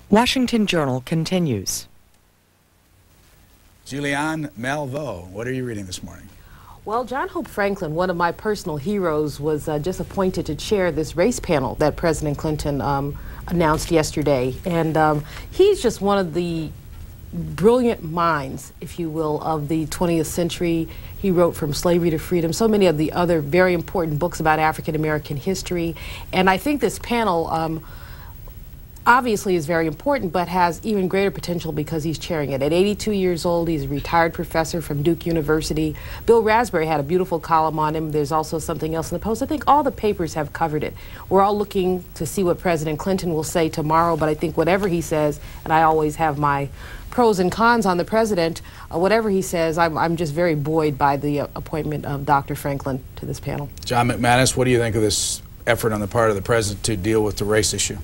Washington Journal continues. Julianne Malveaux, what are you reading this morning? Well, John Hope Franklin, one of my personal heroes, was just appointed to chair this race panel that President Clinton announced yesterday. And he's just one of the brilliant minds, if you will, of the 20th century. He wrote From Slavery to Freedom, so many of the other very important books about African American history. And I think this panel obviously is very important, but has even greater potential because he's chairing it. At 82 years old, he's a retired professor from Duke University. Bill Raspberry had a beautiful column on him. There's also something else in the Post. I think all the papers have covered it. We're all looking to see what President Clinton will say tomorrow, but I think whatever he says, and I always have my pros and cons on the president, whatever he says, I'm just very buoyed by the appointment of Dr. Franklin to this panel. John McManus, what do you think of this effort on the part of the president to deal with the race issue?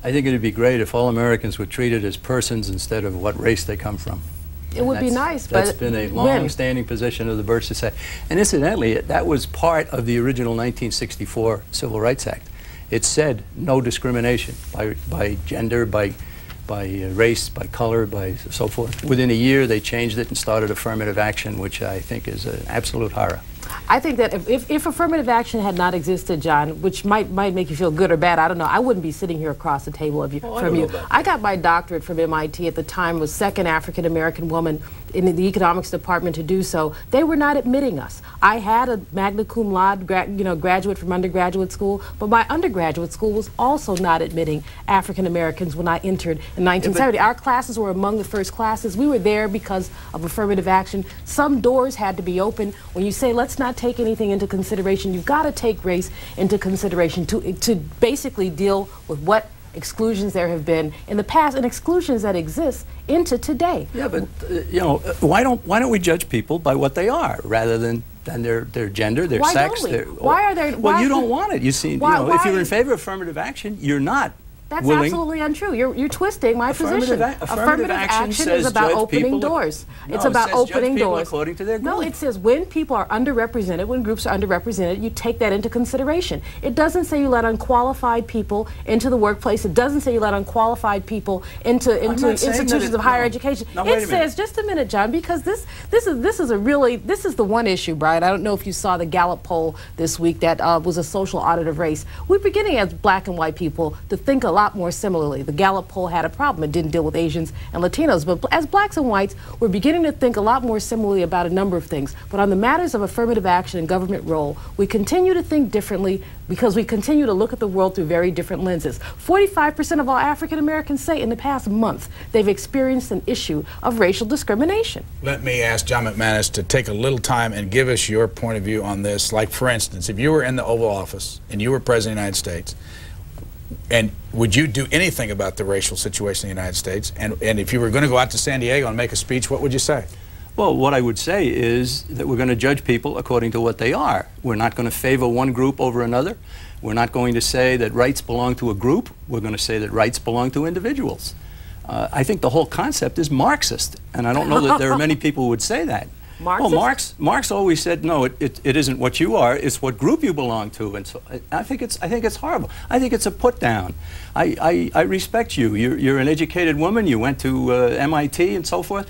I think it would be great if all Americans were treated as persons instead of what race they come from. It would be nice, but that's been a long-standing position of the Birch Society. And incidentally, that was part of the original 1964 Civil Rights Act. It said no discrimination by gender, by race, by color, by so forth. Within a year, they changed it and started affirmative action, which I think is an absolute horror. I think that if affirmative action had not existed, John, which might make you feel good or bad, I don't know, I wouldn't be sitting here across the table from you. I got my doctorate from MIT at the time, was second African American woman in the economics department to do so. They were not admitting us. I had a magna cum laude graduate from undergraduate school, but my undergraduate school was also not admitting African Americans when I entered in 1970. Our classes were among the first classes. We were there because of affirmative action. Some doors had to be open. When you say let's not take anything into consideration, you've got to take race into consideration to basically deal with what exclusions there have been in the past and exclusions that exist into today. Yeah, but you know, why don't we judge people by what they are rather than their gender, their sex? Why are there? Well, you don't want it. You see, if you're in favor of affirmative action, you're not. That's absolutely untrue. You're twisting my position. Affirmative action is about opening doors. It's about opening doors. According to their group. No, it says when people are underrepresented, when groups are underrepresented, you take that into consideration. It doesn't say you let unqualified people into the workplace. It doesn't say you let unqualified people into institutions of higher education. It says, just a minute, John, because this is the one issue, Brian. I don't know if you saw the Gallup poll this week that was a social audit of race. We're beginning as black and white people to think a lot more similarly. The Gallup poll had a problem. It didn't deal with Asians and Latinos. But as blacks and whites, we're beginning to think a lot more similarly about a number of things. But on the matters of affirmative action and government role, we continue to think differently because we continue to look at the world through very different lenses. 45% of all African Americans say in the past month they've experienced an issue of racial discrimination. Let me ask John McManus to take a little time and give us your point of view on this. Like, for instance, if you were in the Oval Office and you were President of the United States, and would you do anything about the racial situation in the United States? And if you were going to go out to San Diego and make a speech, what would you say? Well, what I would say is that we're going to judge people according to what they are. We're not going to favor one group over another. We're not going to say that rights belong to a group. We're going to say that rights belong to individuals. I think the whole concept is Marxist, and I don't know that there are many people who would say that. Marxist? Well, Marx always said, no, it isn't what you are, it's what group you belong to. And so I think it's horrible. I think it's a put down. I respect you. You're an educated woman. You went to MIT and so forth.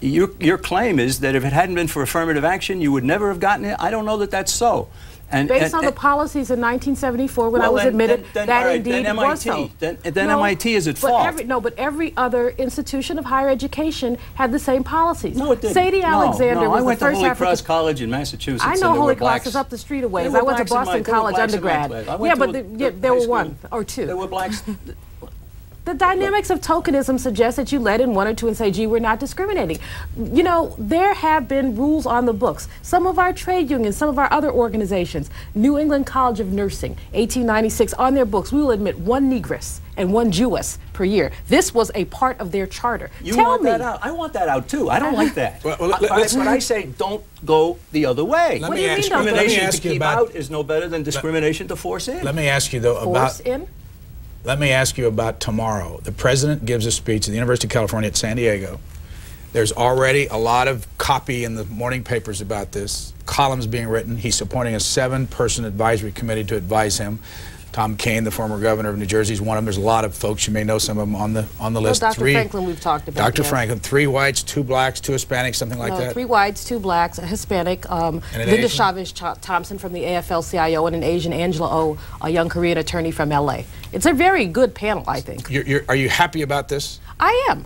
Your claim is that if it hadn't been for affirmative action, you would never have gotten it. I don't know that that's so. Based on the policies in 1974, when I was admitted, that indeed was so. Then MIT is at fault. But every other institution of higher education had the same policies. No, it didn't. Sadie Alexander was I went the first to Holy Cross College in Massachusetts. I know Holy Cross is up the street away. I went to Boston College undergrad. Yeah, but there were one or two. There were blacks. The dynamics of tokenism suggests that you let in one or two and say, gee, we're not discriminating. You know, there have been rules on the books. Some of our trade unions, some of our other organizations, New England College of Nursing, 1896, on their books, we will admit one Negress and one Jewess per year. This was a part of their charter. You want that out? I want that out too. I don't like that. But I say don't go the other way. What do you mean discrimination to keep out is no better than discrimination to force in. Let me ask you though about Let me ask you about tomorrow. The president gives a speech at the University of California at San Diego. There's already a lot of copy in the morning papers about this, columns being written. He's appointing a 7-person advisory committee to advise him. Tom Kean, the former governor of New Jersey, is one of them. There's a lot of folks. You may know some of them on the list. Dr. Franklin we've talked about. Dr. Yes. Franklin, 3 whites, 2 blacks, 2 Hispanics, something like that? 3 whites, 2 blacks, a Hispanic, Linda Chavez-Thompson from the AFL-CIO, and an Asian, Angela Oh, a young Korean attorney from L.A. It's a very good panel, I think. Are you happy about this? I am.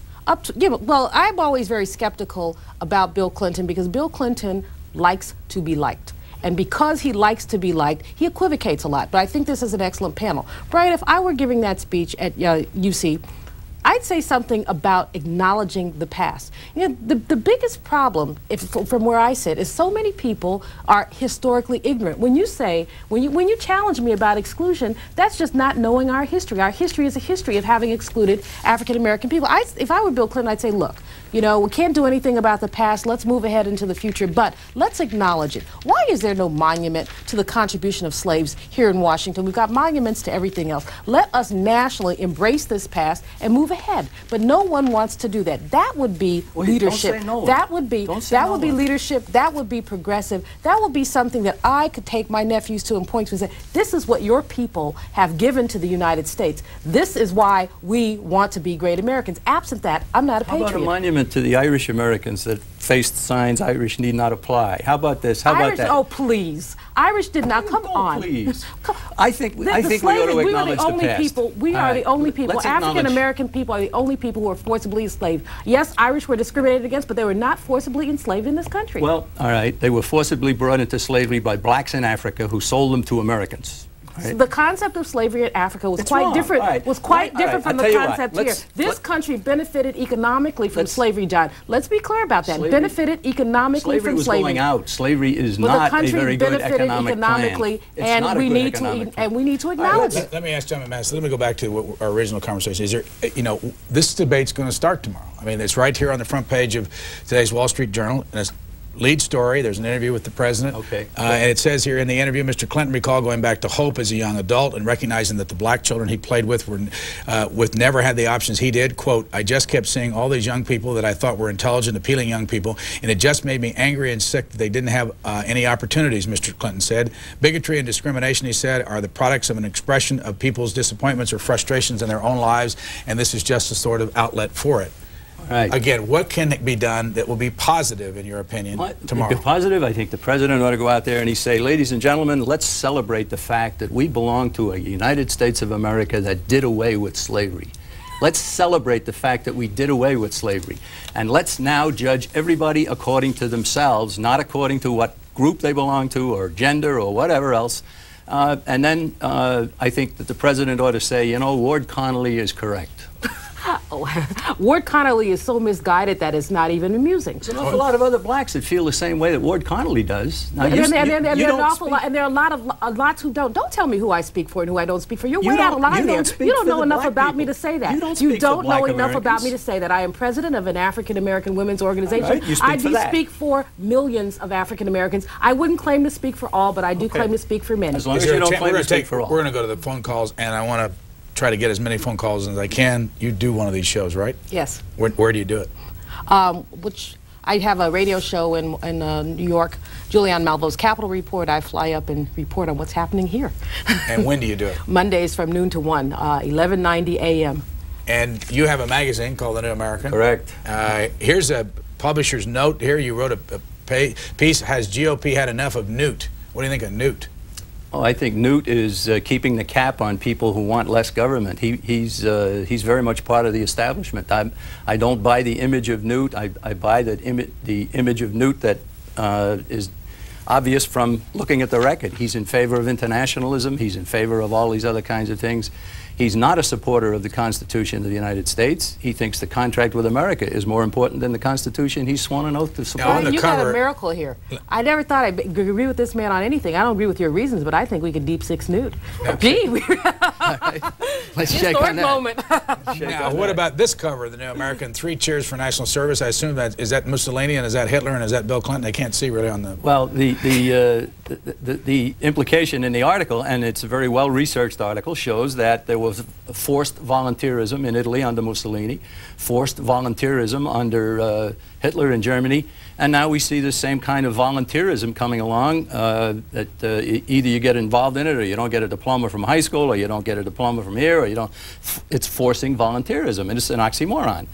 Well, I'm always very skeptical about Bill Clinton because Bill Clinton likes to be liked. And because he likes to be liked, he equivocates a lot. But I think this is an excellent panel. Brian, if I were giving that speech at UC, I'd say something about acknowledging the past. You know, the biggest problem, from where I sit, is so many people are historically ignorant. When you challenge me about exclusion, that's just not knowing our history. Our history is a history of having excluded African American people. If I were Bill Clinton, I'd say, look, you know, we can't do anything about the past. Let's move ahead into the future, but let's acknowledge it. Why is there no monument to the contribution of slaves here in Washington? We've got monuments to everything else. Let us nationally embrace this past and move ahead. But no one wants to do that. That would be leadership. Don't say no. That would be leadership. That would be progressive. That would be something that I could take my nephews to and point to and say, this is what your people have given to the United States. This is why we want to be great Americans. Absent that, I'm not a patriot. How about a monument to the Irish Americans that faced signs Irish need not apply? How about this? How about that? Oh, please. Irish did not. Come on. Please. I think we ought to acknowledge the past. We are the only people. African American people are the only people who are forcibly enslaved. Yes, Irish were discriminated against, but they were not forcibly enslaved in this country. Well, all right. They were forcibly brought into slavery by blacks in Africa who sold them to Americans. Right. The concept of slavery in Africa was quite different. Right. Was quite different from the concept here. This country benefited economically from slavery, John. Let's be clear about that. Slavery, benefited economically from slavery. Slavery was going out. Slavery is not a very good economic economically, plan. And we need to acknowledge it. Let me ask John McManus. Let me go back to our original conversation. Is there, you know, this debate's going to start tomorrow. I mean, it's right here on the front page of today's Wall Street Journal, and it's lead story. There's an interview with the president. Okay. And it says here in the interview, Mr. Clinton recalled going back to hope as a young adult and recognizing that the black children he played with never had the options he did. Quote, I just kept seeing all these young people that I thought were intelligent, appealing young people, and it just made me angry and sick that they didn't have any opportunities, Mr. Clinton said. Bigotry and discrimination, he said, are the products of an expression of people's disappointments or frustrations in their own lives, and this is just a sort of outlet for it. Right. Again, what can be done that will be positive, in your opinion, tomorrow? Positive, I think the president ought to go out there and he say, ladies and gentlemen, let's celebrate the fact that we belong to a United States of America that did away with slavery. Let's celebrate the fact that we did away with slavery. And let's now judge everybody according to themselves, not according to what group they belong to or gender or whatever else. And then I think that the president ought to say, you know, Ward Connolly is correct. Ward Connolly is so misguided that it's not even amusing. There's an awful lot of other blacks that feel the same way that Ward Connolly does. Now, and there are a lot who don't. Don't tell me who I speak for and who I don't speak for. You're way out of line there. You don't know enough about me to say that. You don't know enough about me to say that. I am president of an African American women's organization. Right, I do speak for millions of African Americans. I wouldn't claim to speak for all, but I do claim to speak for many. As long as you don't claim to speak for all. We're going to go to the phone calls, and I want to try to get as many phone calls as I can. You do one of these shows, right? Yes. Where do you do it? Which I have a radio show in New York, Julianne Malveaux's Capital Report. I fly up and report on what's happening here. And when do you do it? Mondays from noon to 1, 11:90 a.m. And you have a magazine called The New American. Correct. Here's a publisher's note here. You wrote a piece, has GOP had enough of Newt? What do you think of Newt? Oh, I think Newt is keeping the cap on people who want less government. He's very much part of the establishment. I don't buy the image of Newt. I buy the image of Newt that is obvious from looking at the record. He's in favor of internationalism. He's in favor of all these other kinds of things. He's not a supporter of the Constitution of the United States. He thinks the contract with America is more important than the Constitution he's sworn an oth to support. You got a miracle here. I never thought I'd agree with this man on anything. I don't agree with your reasons, but I think we could deep six Newt. Gee, let's check on that. Moment. Now, what about this cover of The New American? 3 cheers for national service. I assume that is that Mussolini and is that Hitler and is that Bill Clinton? I can't see really on the. Well, the implication in the article, and it's a very well researched article, shows that there was forced volunteerism in Italy under Mussolini, forced volunteerism under Hitler in Germany, and now we see the same kind of volunteerism coming along, that either you get involved in it or you don't get a diploma from high school, or you don't get a diploma from here, or you don't. It's forcing volunteerism, and it's an oxymoron.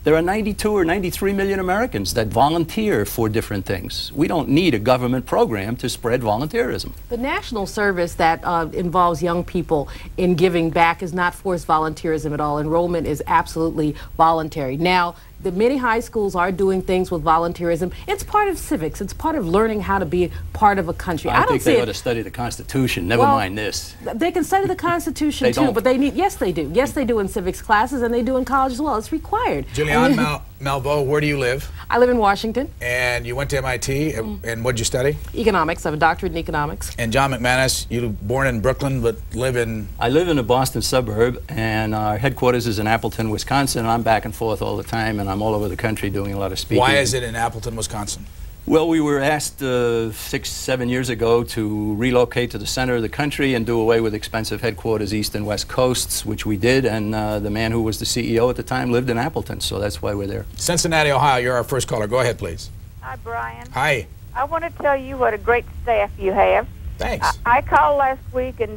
There are 92 or 93 million Americans that volunteer for different things. We don't need a government program to spread volunteerism. The national service that involves young people in giving back is not forced volunteerism at all. Enrollment is absolutely voluntary. Now, the many high schools are doing things with volunteerism. It's part of civics. It's part of learning how to be part of a country. I think they ought to study the Constitution. Never mind this. They can study the Constitution too, but they need. Yes, they do. Yes, they do in civics classes, and they do in college as well. It's required. Julianne Malveaux, where do you live? I live in Washington. And you went to MIT, and what did you study? Economics. I have a doctorate in economics. And John McManus, you were born in Brooklyn, but live in? I live in a Boston suburb, and our headquarters is in Appleton, Wisconsin. I'm back and forth all the time, and I'm all over the country doing a lot of speaking. Why is it in Appleton, Wisconsin? Well, we were asked 6, 7 years ago to relocate to the center of the country and do away with expensive headquarters east and west coasts, which we did, and the man who was the CEO at the time lived in Appleton, so that's why we're there. Cincinnati, Ohio, you're our first caller. Go ahead, please. Hi, Brian. Hi. I want to tell you what a great staff you have. Thanks. I called last week and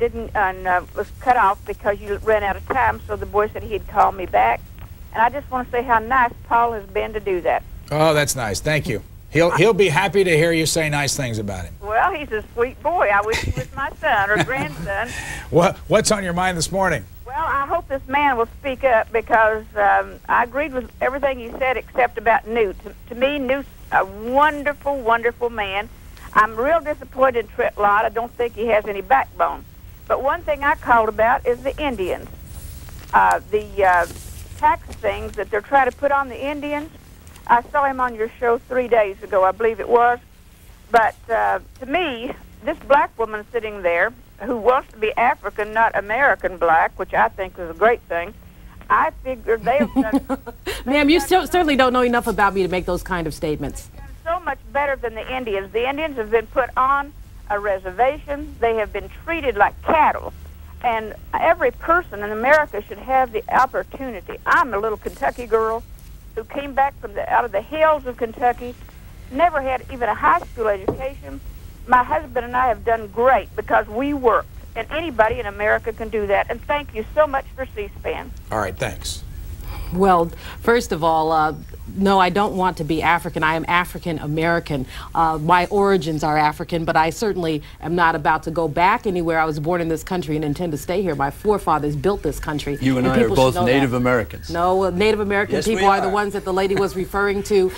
was cut off because you ran out of time, so the boy said he'd call me back. And I just want to say how nice Paul has been to do that. Oh, that's nice. Thank you. He'll be happy to hear you say nice things about him. Well, he's a sweet boy. I wish he was my son or grandson. What's on your mind this morning? Well, I hope this man will speak up because I agreed with everything he said except about Newt. To me, Newt's a wonderful, wonderful man. I'm real disappointed in Trent Lott. I don't think he has any backbone. But one thing I called about is the Indians. The tax things that they're trying to put on the Indians. I saw him on your show 3 days ago, I believe it was. But to me, this black woman sitting there who wants to be African, not American black, which I think is a great thing, I figured they have done... Ma'am, you certainly don't know enough about me to make those kind of statements. They've done so much better than the Indians. The Indians have been put on a reservation. They have been treated like cattle. And every person in America should have the opportunity. I'm a little Kentucky girl who came back from out of the hills of Kentucky, never had even a high school education. My husband and I have done great because we worked, and anybody in America can do that. And thank you so much for C-SPAN. All right, thanks. Well, first of all, no, I don't want to be African. I am African American. My origins are African, but I certainly am not about to go back anywhere. I was born in this country and intend to stay here. My forefathers built this country. You and I are both Native Americans. No, Native American people are the ones that the lady was referring to,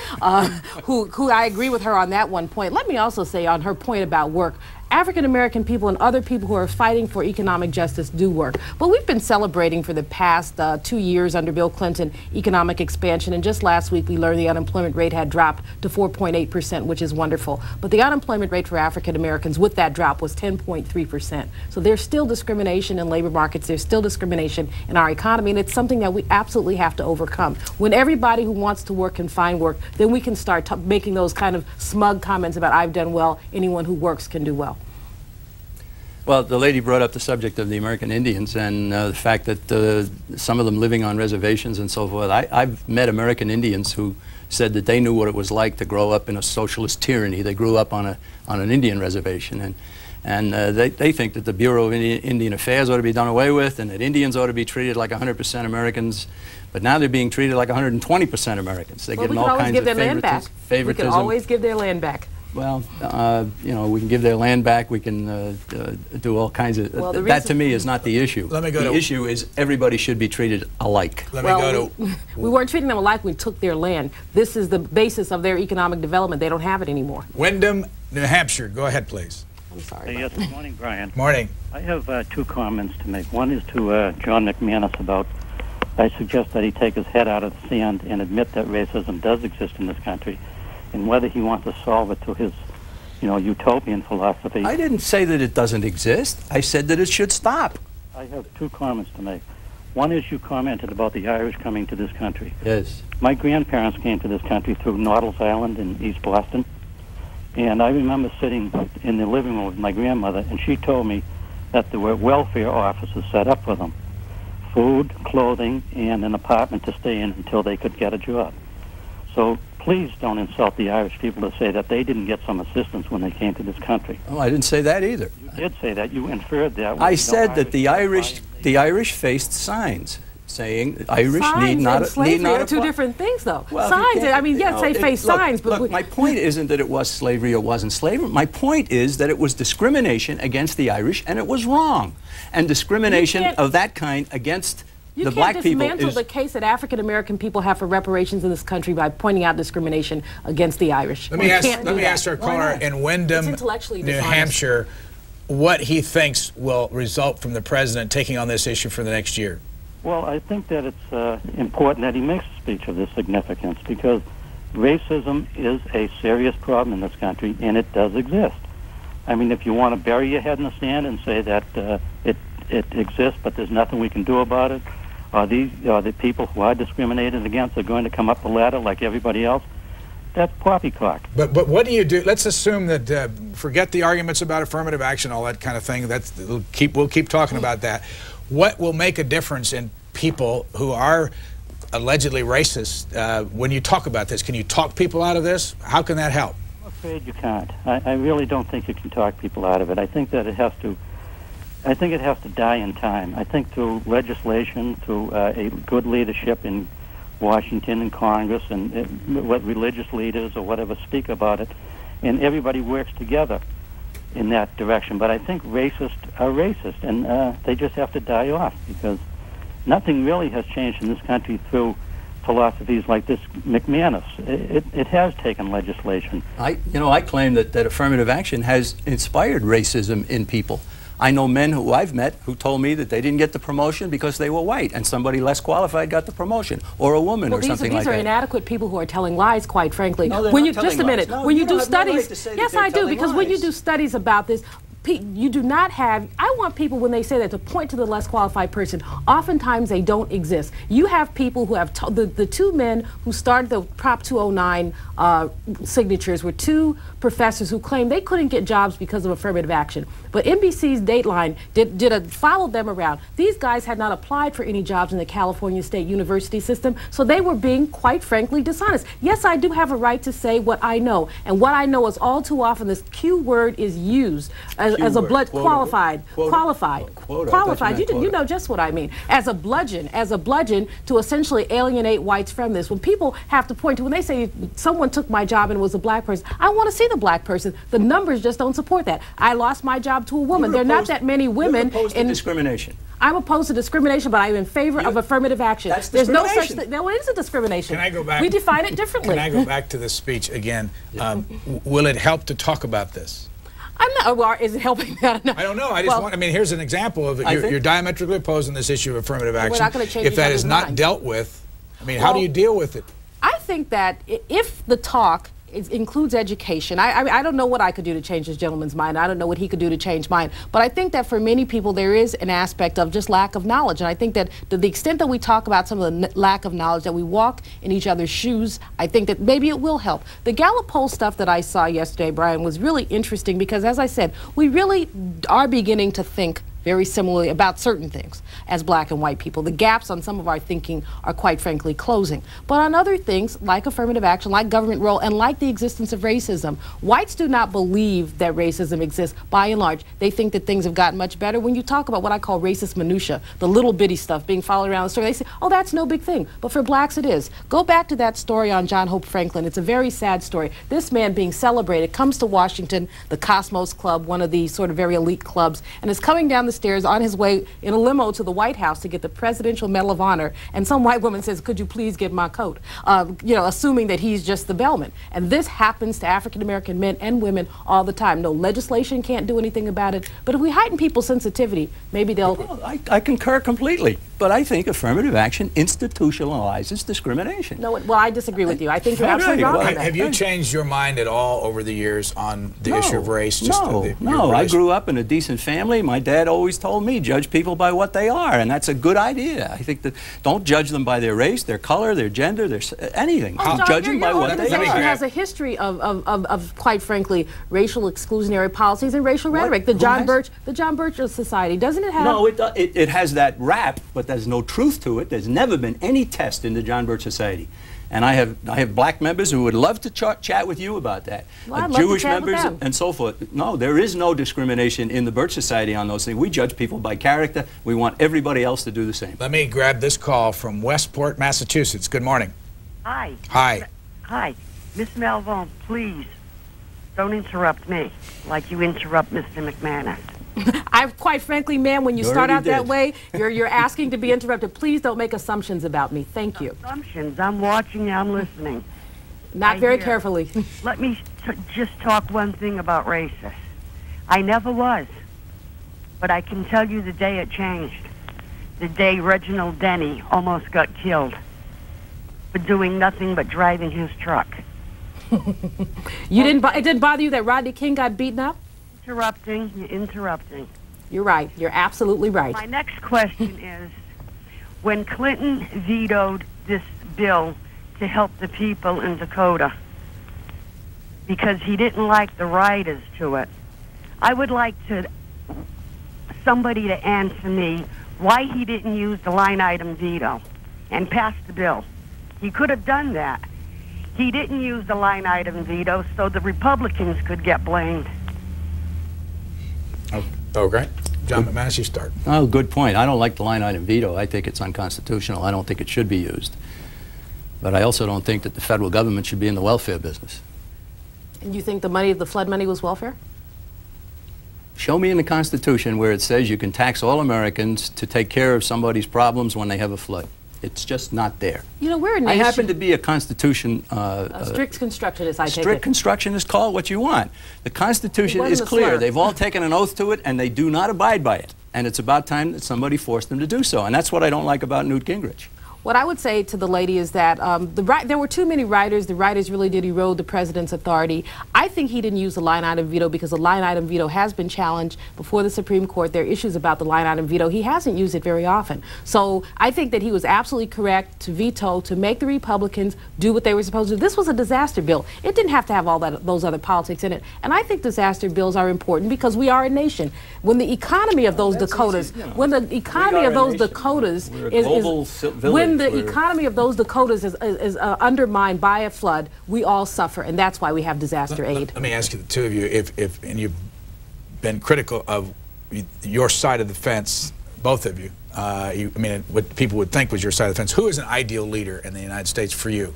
who I agree with her on that one point. Let me also say on her point about work, African American people and other people who are fighting for economic justice do work. But we've been celebrating for the past 2 years under Bill Clinton economic expansion, and just last week we learned the unemployment rate had dropped to 4.8%, which is wonderful. But the unemployment rate for African Americans with that drop was 10.3%. So there's still discrimination in labor markets, there's still discrimination in our economy, and it's something that we absolutely have to overcome. When everybody who wants to work can find work, then we can start making those kind of smug comments about I've done well, anyone who works can do well. Well, the lady brought up the subject of the American Indians and the fact that some of them living on reservations and so forth. I've met American Indians who said that they knew what it was like to grow up in a socialist tyranny. They grew up on an Indian reservation, and they think that the Bureau of Indian Affairs ought to be done away with, and that Indians ought to be treated like 100% Americans. But now they're being treated like 1hund%Americans. They're getting all kinds of favoritism. We can always give their land back. Well, you know, we can give their land back. We can do all kinds of. Well, that to me is not the issue. The issue is everybody should be treated alike. We weren't treating them alike. We took their land. This is the basis of their economic development. They don't have it anymore. Wyndham, New Hampshire. Go ahead, please. I'm sorry. Yes. Good morning, Brian. Morning. I have 2 comments to make. One is to John McManus about. I suggest that he take his head out of the sand and admit that racism does exist in this country. And whether he wants to solve it to his, you know, utopian philosophy. I didn't say that it doesn't exist. I said that it should stop. I have 2 comments to make. One is you commented about the Irish coming to this country. Yes. My grandparents came to this country through Nautils Island in East Boston. And I remember sitting in the living room with my grandmother, and she told me that there were welfare offices set up for them. Food, clothing, and an apartment to stay in until they could get a job. So please don't insult the Irish people to say that they didn't get some assistance when they came to this country. Oh, I didn't say that either. You did say that. You inferred that. I said that the Irish faced signs saying Irish need not and slavery are two apply. different things, though. Well, signs. I mean, yes, they face signs, but look, my point isn't that it was slavery or wasn't slavery. My point is that it was discrimination against the Irish, and it was wrong. And discrimination of that kind against the black people You can't dismantle the case that African American people have for reparations in this country by pointing out discrimination against the Irish. Let me ask our caller in Wyndham, New Hampshire, what he thinks will result from the president taking on this issue for the next year. Well, I think that it's important that he makes a speech of this significance, because racism is a serious problem in this country, and it does exist. I mean, if you want to bury your head in the sand and say that it exists, but there's nothing we can do about it, or the people who are discriminated against are going to come up the ladder like everybody else, that's poppycock. But what do you do? Let's assume that forget the arguments about affirmative action, all that kind of thing. We'll keep talking about that. What will make a difference in people who are allegedly racist when you talk about this? Can you talk people out of this? How can that help? I'm afraid you can't. I really don't think you can talk people out of it. I think that it has to die in time. I think through legislation, through a good leadership in Washington and Congress, and what religious leaders or whatever speak about it, and everybody works together in that direction. But I think racists are racist, and they just have to die off, because nothing really has changed in this country through philosophies like this McManus. It has taken legislation. I claim that affirmative action has inspired racism in people. I know men who I've met who told me that they didn't get the promotion because they were white, and somebody less qualified got the promotion, or a woman, or something like that. These are inadequate people who are telling lies, quite frankly. No, they're not just a minute. No, when you do have no right studies, to say yes, that I do, telling because when you lies. do studies about this, you do not have, I want people, when they say that, to point to the less qualified person. Oftentimes they don't exist. You have people who have, the two men who started the Prop 209 signatures were two professors who claimed they couldn't get jobs because of affirmative action. But NBC's Dateline followed them around. These guys had not applied for any jobs in the California State University system, so they were being, quite frankly, dishonest. Yes, I do have a right to say what I know, and what I know is all too often this Q word is used as a blood qualified. You know just what I mean. As a bludgeon to essentially alienate whites from this. When people have to point to, when they say someone took my job and it was a black person, I want to see the black person. The numbers just don't support that. I lost my job to a woman. There are not that many women. You're opposed to discrimination. I'm opposed to discrimination, but I'm in favor of affirmative action. That's There's no such discrimination. thing. No, it is a discrimination. Can I go back? We define it differently. Can I go back to this speech again? Will it help to talk about this? I'm not. Well, is it helping that? No. I don't know. I mean, here's an example of it. You're diametrically opposed on this issue of affirmative action. We're not going to change if that is not mind. dealt with, I mean, how do you deal with it? I think that if the talk includes education, I don't know what I could do to change this gentleman's mind. I don't know what he could do to change mine. But I think that for many people there is an aspect of just lack of knowledge. And I think that to the extent that we talk about some of the lack of knowledge, that we walk in each other's shoes, I think that maybe it will help. The Gallup poll stuff that I saw yesterday, Brian, was really interesting because, as I said, we really are beginning to think very similarly about certain things as black and white people. The gaps on some of our thinking are quite frankly closing. But on other things, like affirmative action, like government role, and like the existence of racism, whites do not believe that racism exists by and large. They think that things have gotten much better. When you talk about what I call racist minutia, the little bitty stuff being followed around the story, they say, oh, that's no big thing. But for blacks it is. Go back to that story on John Hope Franklin. It's a very sad story. This man being celebrated comes to Washington, the Cosmos Club, one of the sort of very elite clubs, and is coming down the stairs on his way in a limo to the White House to get the Presidential Medal of Honor, and some white woman says, could you please get my coat? Assuming that he's just the bellman. And this happens to African American men and women all the time. No legislation can't do anything about it, but if we heighten people's sensitivity, maybe they'll... Well, I concur completely, but I think affirmative action institutionalizes discrimination. No, well, I disagree with you. I think you're absolutely wrong on that. Have you changed your mind at all over the years on the issue of race? No. I grew up in a decent family. My dad always always told me, judge people by what they are, and that's a good idea. I think that don't judge them by their race, their color, their gender, their anything. John, Judge them by what they organization are. has a history of, quite frankly, racial exclusionary policies and racial rhetoric. The John Birch Society, doesn't it have? No, it has that rap, but there's no truth to it. There's never been any test in the John Birch Society. And I have black members who would love to chat with you about that. Well, Jewish members and so forth. No, there is no discrimination in the Birch Society on those things. We judge people by character. We want everybody else to do the same. Let me grab this call from Westport, Massachusetts. Good morning. Hi. Hi. Hi. Miss Malveaux, please don't interrupt me like you interrupt Mr. McManus. Quite frankly, ma'am, when you start out that way, you're asking to be interrupted. Please don't make assumptions about me. Thank you. Assumptions. I'm watching, I'm listening. Not very carefully. Let me just talk one thing about racist. I never was. But I can tell you the day it changed. The day Reginald Denny almost got killed for doing nothing but driving his truck. It didn't bother you that Rodney King got beaten up? Interrupting. You're interrupting. You're right. You're absolutely right. My next question is, when Clinton vetoed this bill to help the people in Dakota because he didn't like the riders to it, I would like somebody to answer me why he didn't use the line item veto and pass the bill. He could have done that. He didn't use the line item veto so the Republicans could get blamed. Okay. John McManus, you start. Oh, good point. I don't like the line item veto. I think it's unconstitutional. I don't think it should be used. But I also don't think that the federal government should be in the welfare business. And you think the flood money was welfare? Show me in the Constitution where it says you can tax all Americans to take care of somebody's problems when they have a flood. It's just not there. You know, we're a nation. I happen to be a Constitution... a strict constructionist, I take it. Strict constructionist, call it what you want. The Constitution is clear. They've all taken an oath to it, and they do not abide by it. And it's about time that somebody forced them to do so. And that's what I don't like about Newt Gingrich. What I would say to the lady is that there were too many writers. The writers really did erode the president's authority. I think he didn't use the line item veto because the line item veto has been challenged before the Supreme Court. There are issues about the line item veto. He hasn't used it very often. So I think that he was absolutely correct to veto, to make the Republicans do what they were supposed to do. This was a disaster bill. It didn't have to have all those other politics in it. And I think disaster bills are important because we are a nation. When the economy of those Dakotas, when the economy of those Dakotas when the economy of those Dakotas is undermined by a flood, we all suffer, and that's why we have disaster aid. Let me ask you, the two of you, and you've been critical of your side of the fence, both of you. I mean, what people would think was your side of the fence. Who is an ideal leader in the United States for you?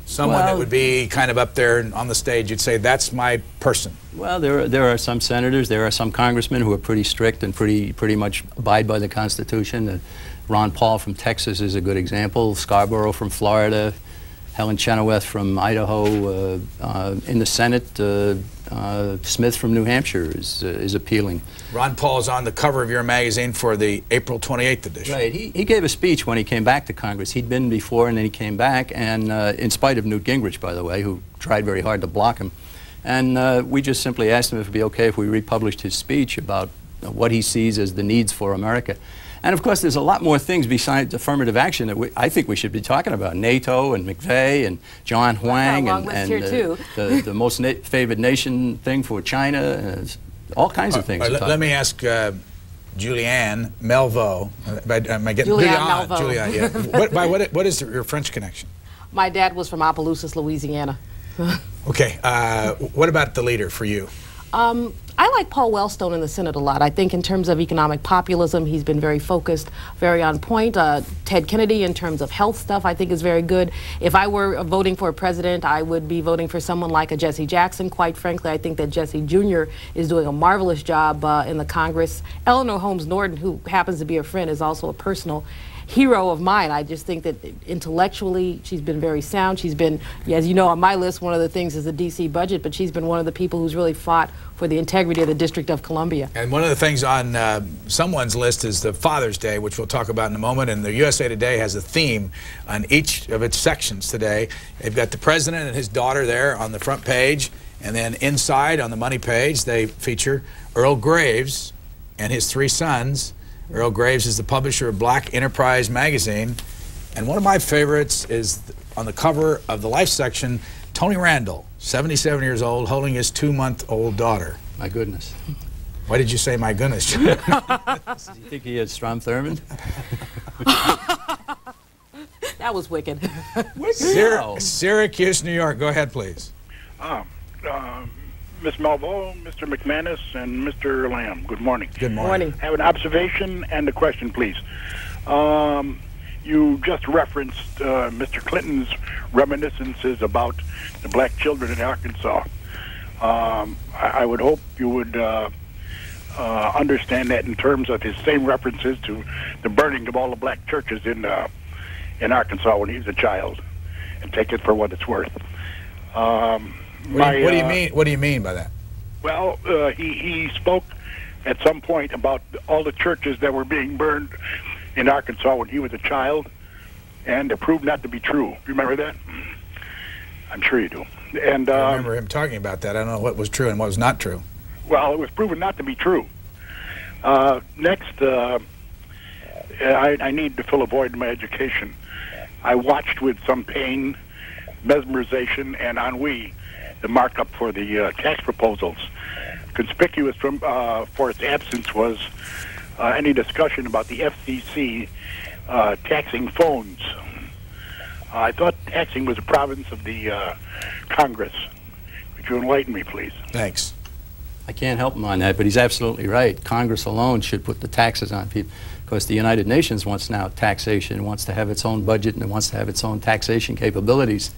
Someone that would be kind of up there on the stage, you'd say, that's my person. Well, there are some senators, there are some congressmen who are pretty strict and pretty much abide by the Constitution. Ron Paul from Texas is a good example. Scarborough from Florida, Helen Chenoweth from Idaho. In the Senate, Smith from New Hampshire is appealing. Ron Paul is on the cover of your magazine for the April 28th edition. Right. He gave a speech when he came back to Congress. He'd been before and then he came back, and in spite of Newt Gingrich, by the way, who tried very hard to block him. And we just simply asked him if it would be okay if we republished his speech about what he sees as the needs for America. And of course, there's a lot more things besides affirmative action that I think we should be talking about. NATO and McVeigh and John Huang and the most favored nation thing for China. All kinds of things. Let me ask Julianne Malveaux. Am I getting Julianne Malveaux? Julianne, yeah. What is your French connection? My dad was from Opelousas, Louisiana. Okay. What about the leader for you? I like Paul Wellstone in the Senate a lot. I think in terms of economic populism, he's been very focused, very on point. Ted Kennedy, in terms of health stuff, I think is very good. If I were voting for a president, I would be voting for someone like a Jesse Jackson. Quite frankly, I think that Jesse Jr. is doing a marvelous job in the Congress. Eleanor Holmes Norton, who happens to be a friend, is also a personal hero of mine. I just think that intellectually she's been very sound. She's been, as you know, on my list, one of the things is the D.C. budget, but she's been one of the people who's really fought for the integrity of the District of Columbia. And one of the things on someone's list is the Father's Day, which we'll talk about in a moment, and the USA Today has a theme on each of its sections today. They've got the president and his daughter there on the front page, and then inside on the money page they feature Earl Graves and his 3 sons. Earl Graves is the publisher of Black Enterprise magazine. And one of my favorites is on the cover of the Life section, Tony Randall, 77 years old, holding his 2-month-old daughter. My goodness. Why did you say my goodness? Do you think he had Strom Thurmond? That was wicked. Syracuse, New York. Go ahead, please. Ms. Malveaux, Mr. McManus, and Mr. Lamb. Good morning. Good morning. I have an observation and a question, please. You just referenced Mr. Clinton's reminiscences about the black children in Arkansas. I would hope you would understand that in terms of his same references to the burning of all the black churches in Arkansas when he was a child, and take it for what it's worth. What do you mean? What do you mean by that? Well, he spoke at some point about all the churches that were being burned in Arkansas when he was a child, and it proved not to be true. You remember that? I'm sure you do. And I remember him talking about that. I don't know what was true and what was not true. Well, it was proven not to be true. Next, I need to fill a void in my education. I watched with some pain, mesmerization, and ennui the markup for the tax proposals. Conspicuous for its absence was any discussion about the FCC taxing phones. I thought taxing was a province of the Congress. Could you enlighten me, please? Thanks. I can't help him on that, but he's absolutely right. Congress alone should put the taxes on people, because the United Nations wants now taxation, wants to have its own budget, and it wants to have its own taxation capabilities.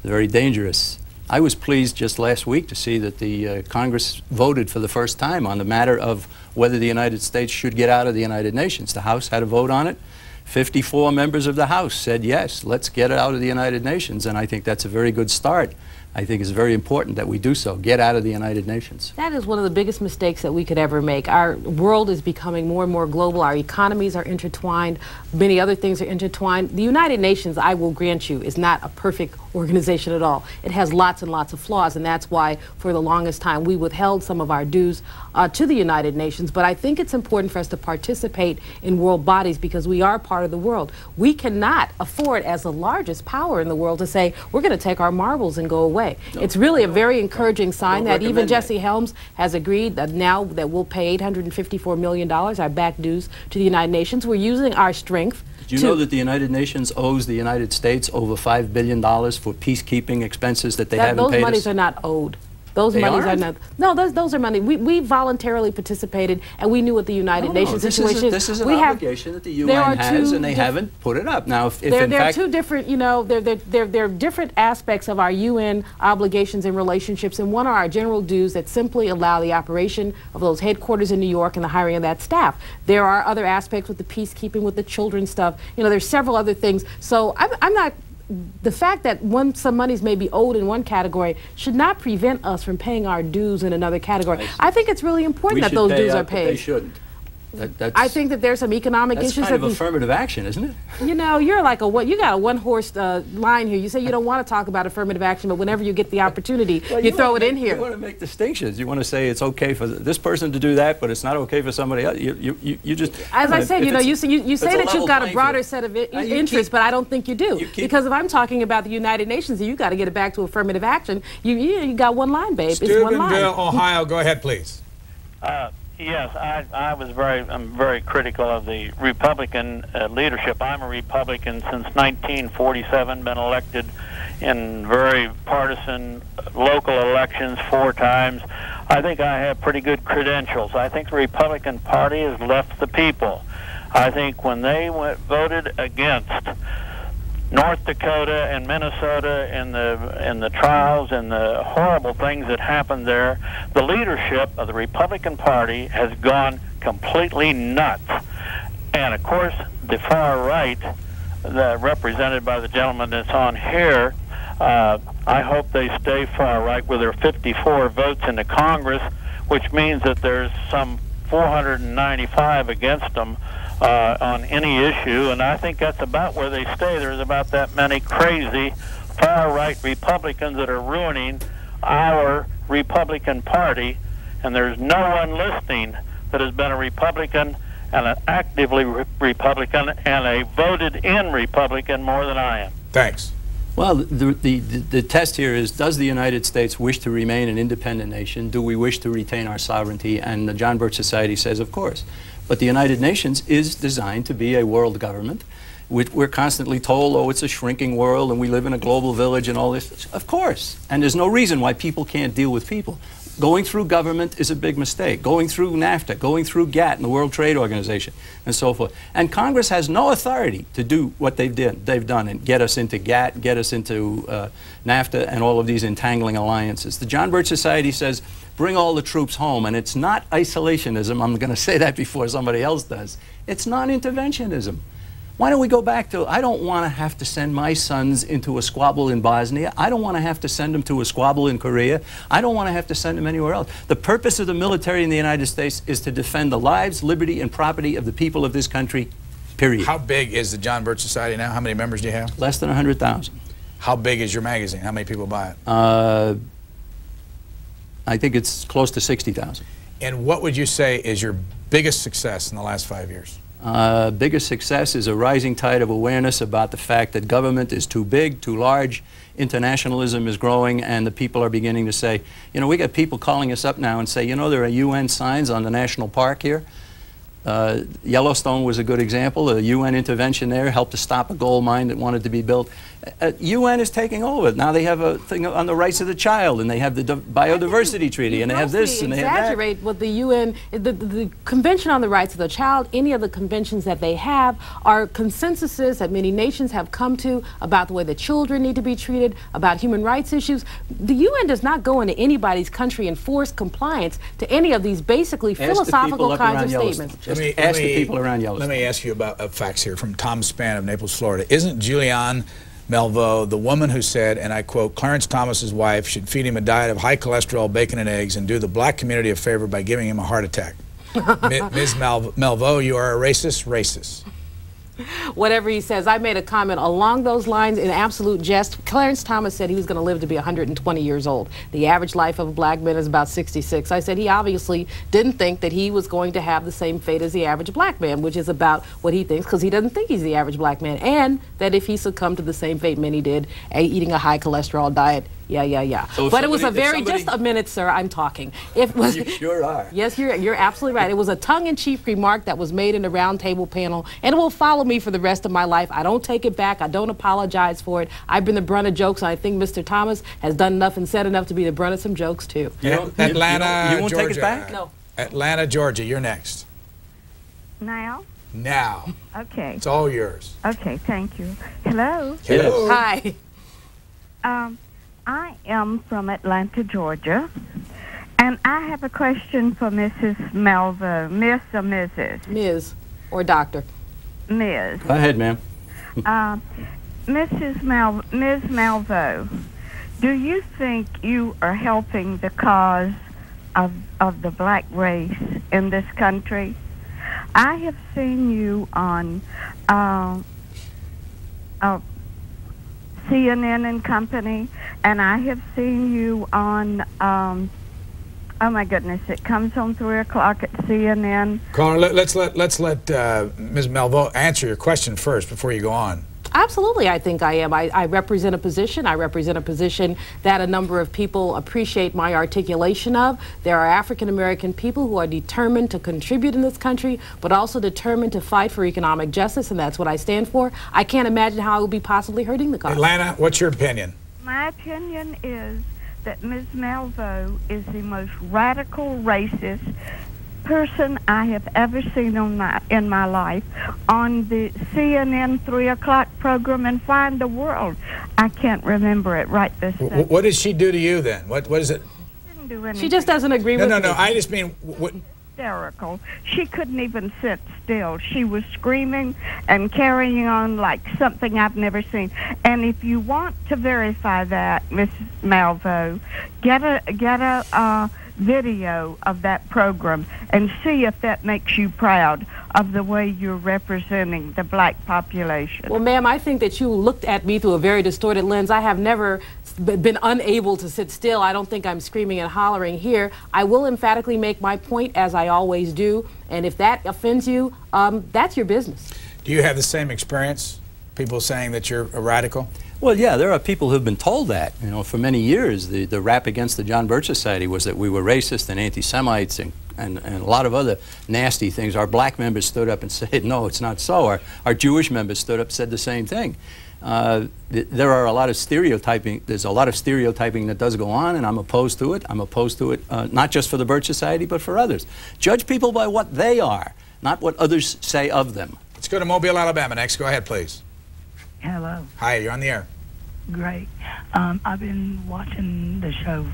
They're very dangerous. I was pleased just last week to see that the Congress voted for the first time on the matter of whether the United States should get out of the United Nations. The House had a vote on it. 54 members of the House said, yes, let's get out of the United Nations, and I think that's a very good start. I think it's very important that we do so, get out of the United Nations. That is one of the biggest mistakes that we could ever make. Our world is becoming more and more global. Our economies are intertwined. Many other things are intertwined. The United Nations, I will grant you, is not a perfect organization at all. It has lots and lots of flaws, and that's why for the longest time we withheld some of our dues to the United Nations. But I think it's important for us to participate in world bodies because we are part of the world. We cannot afford, as the largest power in the world, to say we're going to take our marbles and go away. No, it's really a very encouraging sign that even Jesse Helms has agreed that now that we'll pay $854 million, our back dues to the United Nations. We're using our strength. Do you know that the United Nations owes the United States over $5 billion for peacekeeping expenses that they haven't paid us? Those monies are not owed. Those monies are not. No, those are money. We voluntarily participated, and we knew what the United Nations situation. This is an obligation that the UN has, and they haven't put it up. Now, if in fact, there are two different, there are different aspects of our UN obligations and relationships, and one are our general dues that simply allow the operation of those headquarters in New York and the hiring of that staff. There are other aspects with the peacekeeping, with the children's stuff. There's several other things. So I'm not. The fact that some monies may be owed in one category should not prevent us from paying our dues in another category. I think it's really important that those dues are paid. They shouldn't. I think that there's some economic issues. That's kind of affirmative action, isn't it? You're like you got a one-horse line here. You say you don't want to talk about affirmative action, but whenever you get the opportunity, you throw it in here. You want to make distinctions. You want to say it's okay for this person to do that, but it's not okay for somebody else. You just. As I said, you say that you've got a broader set of interests, but I don't think you do. Because if I'm talking about the United Nations, you got to get it back to affirmative action. You got one line, babe. It's one line. Steubenville, Ohio. Go ahead, please. Yes, I'm very critical of the Republican leadership. I'm a Republican since 1947, been elected in very partisan local elections 4 times. I think I have pretty good credentials. I think the Republican Party has left the people. I think when they voted against North Dakota and Minnesota in the trials and the horrible things that happened there, the leadership of the Republican Party has gone completely nuts. And of course, the far right, represented by the gentleman that's on here, I hope they stay far right with their 54 votes in the Congress, which means that there's some 495 against them on any issue, and I think that's about where they stay. There's about that many crazy far-right Republicans that are ruining our Republican Party, and there's no one listening that has been a Republican and an actively Republican and a voted-in Republican more than I am. Thanks. Well, the test here is, does the United States wish to remain an independent nation? Do we wish to retain our sovereignty? And the John Birch Society says, of course. But the United Nations is designed to be a world government. We're constantly told, oh, it's a shrinking world and we live in a global village and all this. Of course. And there's no reason why people can't deal with people. Going through government is a big mistake. Going through NAFTA, going through GATT and the World Trade Organization and so forth. And Congress has no authority to do what they've done and get us into GATT, get us into NAFTA and all of these entangling alliances. The John Birch Society says, bring all the troops home. And it's not isolationism. I'm going to say that before somebody else does. It's non-interventionism. Why don't we go back to, I don't want to have to send my sons into a squabble in Bosnia. I don't want to have to send them to a squabble in Korea. I don't want to have to send them anywhere else. The purpose of the military in the United States is to defend the lives, liberty, and property of the people of this country, period. How big is the John Birch Society now? How many members do you have? Less than 100,000. How big is your magazine? How many people buy it? I think it's close to 60,000. And what would you say is your biggest success in the last 5 years? Biggest success is a rising tide of awareness about the fact that government is too big, too large, internationalism is growing, and the people are beginning to say, you know, we got people calling us up now and say, you know, there are UN signs on the national park here. Yellowstone was a good example. A UN intervention there helped to stop a gold mine that wanted to be built. UN is taking over. Now they have a thing on the rights of the child, and they have the biodiversity treaty, and they have this, and they have that. Exaggerate what the UN, the Convention on the Rights of the Child, any of the conventions that they have are consensuses that many nations have come to about the way that children need to be treated, about human rights issues. The UN does not go into anybody's country and force compliance to any of these basically philosophical kinds of statements. Ask the people around Yellowstone. Let me ask you about facts here from Tom Spann of Naples, Florida. Isn't Julianne Malveaux the woman who said, and I quote, Clarence Thomas's wife should feed him a diet of high cholesterol, bacon, and eggs and do the black community a favor by giving him a heart attack? Ms. Malveaux, you are a racist. Whatever he says. I made a comment along those lines in absolute jest. Clarence Thomas said he was going to live to be 120 years old. The average life of a black man is about 66. I said he obviously didn't think that he was going to have the same fate as the average black man, which is about what he thinks, because he doesn't think he's the average black man, and that if he succumbed to the same fate many did, eating a high cholesterol diet, So but it was a very, just a minute, sir, I'm talking. It was, you sure are. Yes, you're absolutely right. It was a tongue-in-cheek remark that was made in a roundtable panel, and it will follow me for the rest of my life. I don't take it back. I don't apologize for it. I've been the brunt of jokes, and I think Mr. Thomas has done enough and said enough to be the brunt of some jokes, too. Atlanta, you won't Georgia. take it back? No. Atlanta, Georgia, you're next. Now? Now. Okay. It's all yours. Okay, thank you. Hello? Hello. Hi. I am from Atlanta, Georgia, and I have a question for Mrs. Malveaux. Miss or Mrs.? Ms. or Doctor. Ms. Go ahead, ma'am. Ms. Malveaux, do you think you are helping the cause of the black race in this country? I have seen you on CNN and Company, and I have seen you on, oh my goodness, it comes on 3 o'clock at CNN. Caller, let's let Ms. Malveaux answer your question first before you go on. Absolutely, I think I am. I represent a position. I represent a position that a number of people appreciate my articulation of. There are African-American people who are determined to contribute in this country, but also determined to fight for economic justice, and that's what I stand for. I can't imagine how I would be possibly hurting the cause. Atlanta, what's your opinion? My opinion is that Ms. Malveaux is the most radical racist person I have ever seen in my life on the CNN 3 o'clock program and Find the World. I can't remember it right this second. What did she do to you then? What is it? She didn't do anything. She just doesn't agree with me. No, I just mean... Hysterical. She couldn't even sit still. She was screaming and carrying on like something I've never seen. And if you want to verify that, Mrs. Malveaux, get a video of that program and see if that makes you proud of the way you're representing the black population. Well, ma'am, I think that you looked at me through a very distorted lens. I have never been unable to sit still. I don't think I'm screaming and hollering here. I will emphatically make my point, as I always do, and if that offends you, that's your business. Do you have the same experience? People saying that you're a radical? Well, yeah, there are people who've been told that. You know, for many years, the rap against the John Birch Society was that we were racist and anti-Semites and a lot of other nasty things. Our black members stood up and said, no, it's not so. Our Jewish members stood up and said the same thing. There are a lot of stereotyping. There's a lot of stereotyping that does go on, and I'm opposed to it. I'm opposed to it, not just for the Birch Society, but for others. Judge people by what they are, not what others say of them. Let's go to Mobile, Alabama next. Go ahead, please. Hello. Hi, you're on the air. Great. I've been watching the show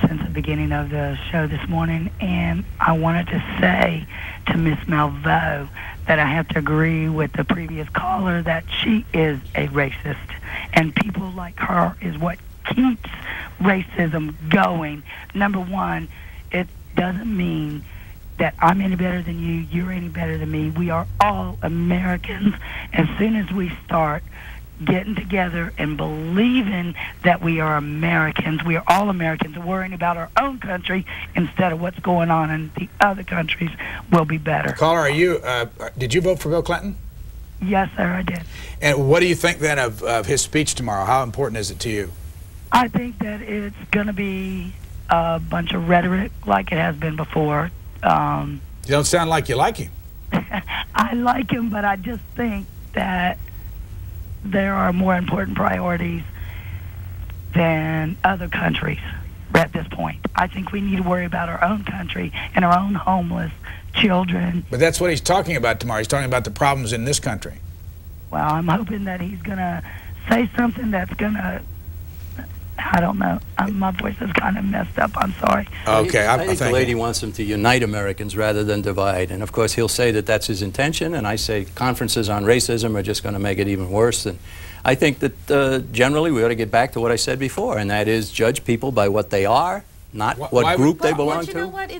since the beginning of the show this morning, and I wanted to say to Miss Malveaux that I have to agree with the previous caller that she is a racist, and people like her is what keeps racism going. Number one, it doesn't mean that I'm any better than you, you're any better than me. We are all Americans. As soon as we start getting together and believing that we are Americans, we are all Americans, and worrying about our own country instead of what's going on in the other countries, will be better. Caller, are you, did you vote for Bill Clinton? Yes, sir, I did. And what do you think then of his speech tomorrow? How important is it to you? I think that it's going to be a bunch of rhetoric like it has been before. You don't sound like you like him. I like him, but I just think that there are more important priorities than other countries at this point. I think we need to worry about our own country and our own homeless children. But that's what he's talking about tomorrow. He's talking about the problems in this country. Well, I'm hoping that he's going to say something that's going to, I don't know. My voice is kind of messed up. I'm sorry. Okay, I think the lady wants him to unite Americans rather than divide. And of course, he'll say that that's his intention. And I say conferences on racism are just going to make it even worse. And I think that generally we ought to get back to what I said before, and that is judge people by what they are, not what group they belong to. You know what?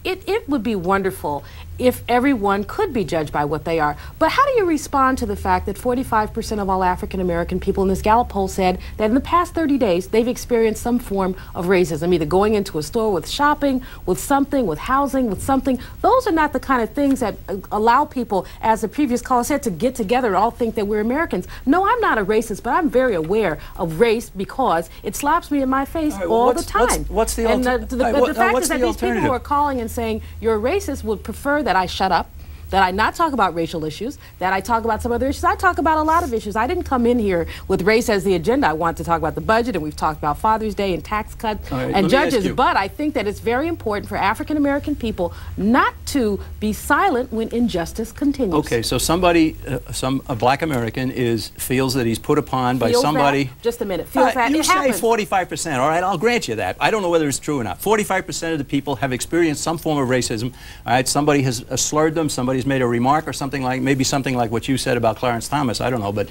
It would be wonderful if everyone could be judged by what they are. But how do you respond to the fact that 45% of all African American people in this Gallup poll said that in the past 30 days they've experienced some form of racism, either going into a store with shopping, with something, with housing, with something? Those are not the kind of things that allow people, as the previous caller said, to get together and all think that we're Americans. No, I'm not a racist, but I'm very aware of race because it slaps me in my face all the time. What's the alternative? The fact is that these people who are calling and saying you're a racist would prefer that I shut up, that I not talk about racial issues, that I talk about some other issues. I talk about a lot of issues. I didn't come in here with race as the agenda. I want to talk about the budget, and we've talked about Father's Day and tax cuts and judges. But I think that it's very important for African American people not to be silent when injustice continues. Okay, so somebody, a black American feels that he's put upon by somebody. Just a minute. Feels that you it say happens. 45%. All right, I'll grant you that. I don't know whether it's true or not. 45% of the people have experienced some form of racism. All right, somebody has slurred them. Somebody's made a remark or something like, maybe something like what you said about Clarence Thomas. I don't know, but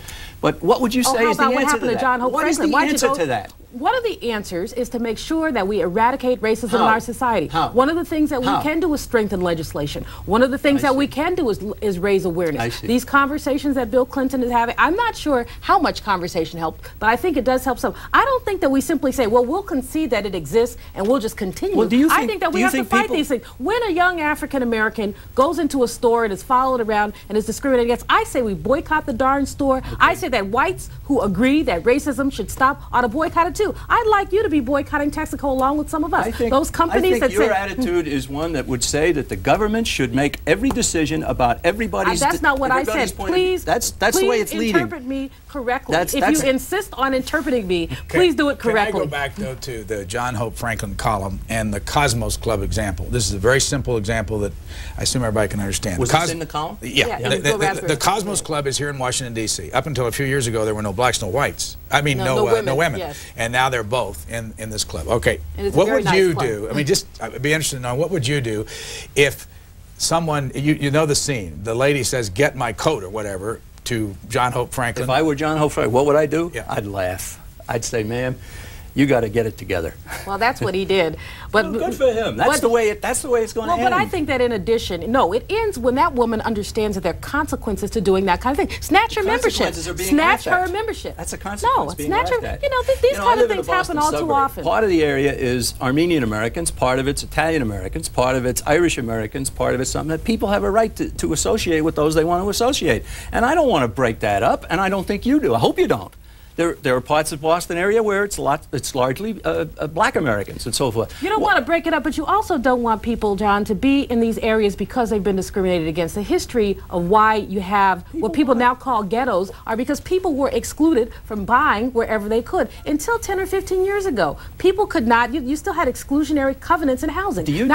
what would you say is the answer to that? John Hope What is the answer to that? One of the answers is to make sure that we eradicate racism in our society. How? One of the things that we can do is strengthen legislation. One of the things that we can do is raise awareness. These conversations that Bill Clinton is having, I'm not sure how much conversation helped, but I think it does help some. I don't think that we simply say, well, we'll concede that it exists and we'll just continue. Well, I think that we have to fight these things. When a young African American goes into a store and is followed around and is discriminated against, I say we boycott the darn store. Okay. I say that whites who agree that racism should stop ought to boycott it too. I'd like you to be boycotting Texaco along with some of us. Those companies that your attitude is one that would say that the government should make every decision about everybody's. That's not what I said. Please, that's the way it's leading. Interpret me correctly. If you insist on interpreting me, please do it correctly. Can I go back though to the John Hope Franklin column and the Cosmos Club example? This is a very simple example that I assume everybody can understand. Was this in the column? Yeah. The Cosmos Club is here in Washington, D.C. Up until a few years ago, there were no blacks, no whites. I mean, no women. Yes. And now they're both in this club. Okay, what would you do? I mean, I'd be interested to know, what would you do if someone, you know the scene, the lady says, get my coat or whatever, to John Hope Franklin? If I were John Hope Franklin, what would I do? Yeah. I'd laugh. I'd say, ma'am, you got to get it together. Well, that's what he did. But well, good for him. That's the way it's going to end. But I think that in addition, no, it ends when that woman understands that there are consequences to doing that kind of thing. Snatch her membership. Snatch her membership. That's a consequence. No, snatch her. You know, these kind of things happen all too often. Part of the area is Armenian Americans. Part of it's Italian Americans. Part of it's Irish Americans. Part of it's something that people have a right to associate with those they want to associate. And I don't want to break that up, and I don't think you do. I hope you don't. There are parts of Boston area where it's largely black Americans and so forth. You don't want to break it up, but you also don't want people, John, to be in these areas because they've been discriminated against. The history of why you have what people now call ghettos are because people were excluded from buying wherever they could. Until 10 or 15 years ago, people could not, you still had exclusionary covenants in housing. Do you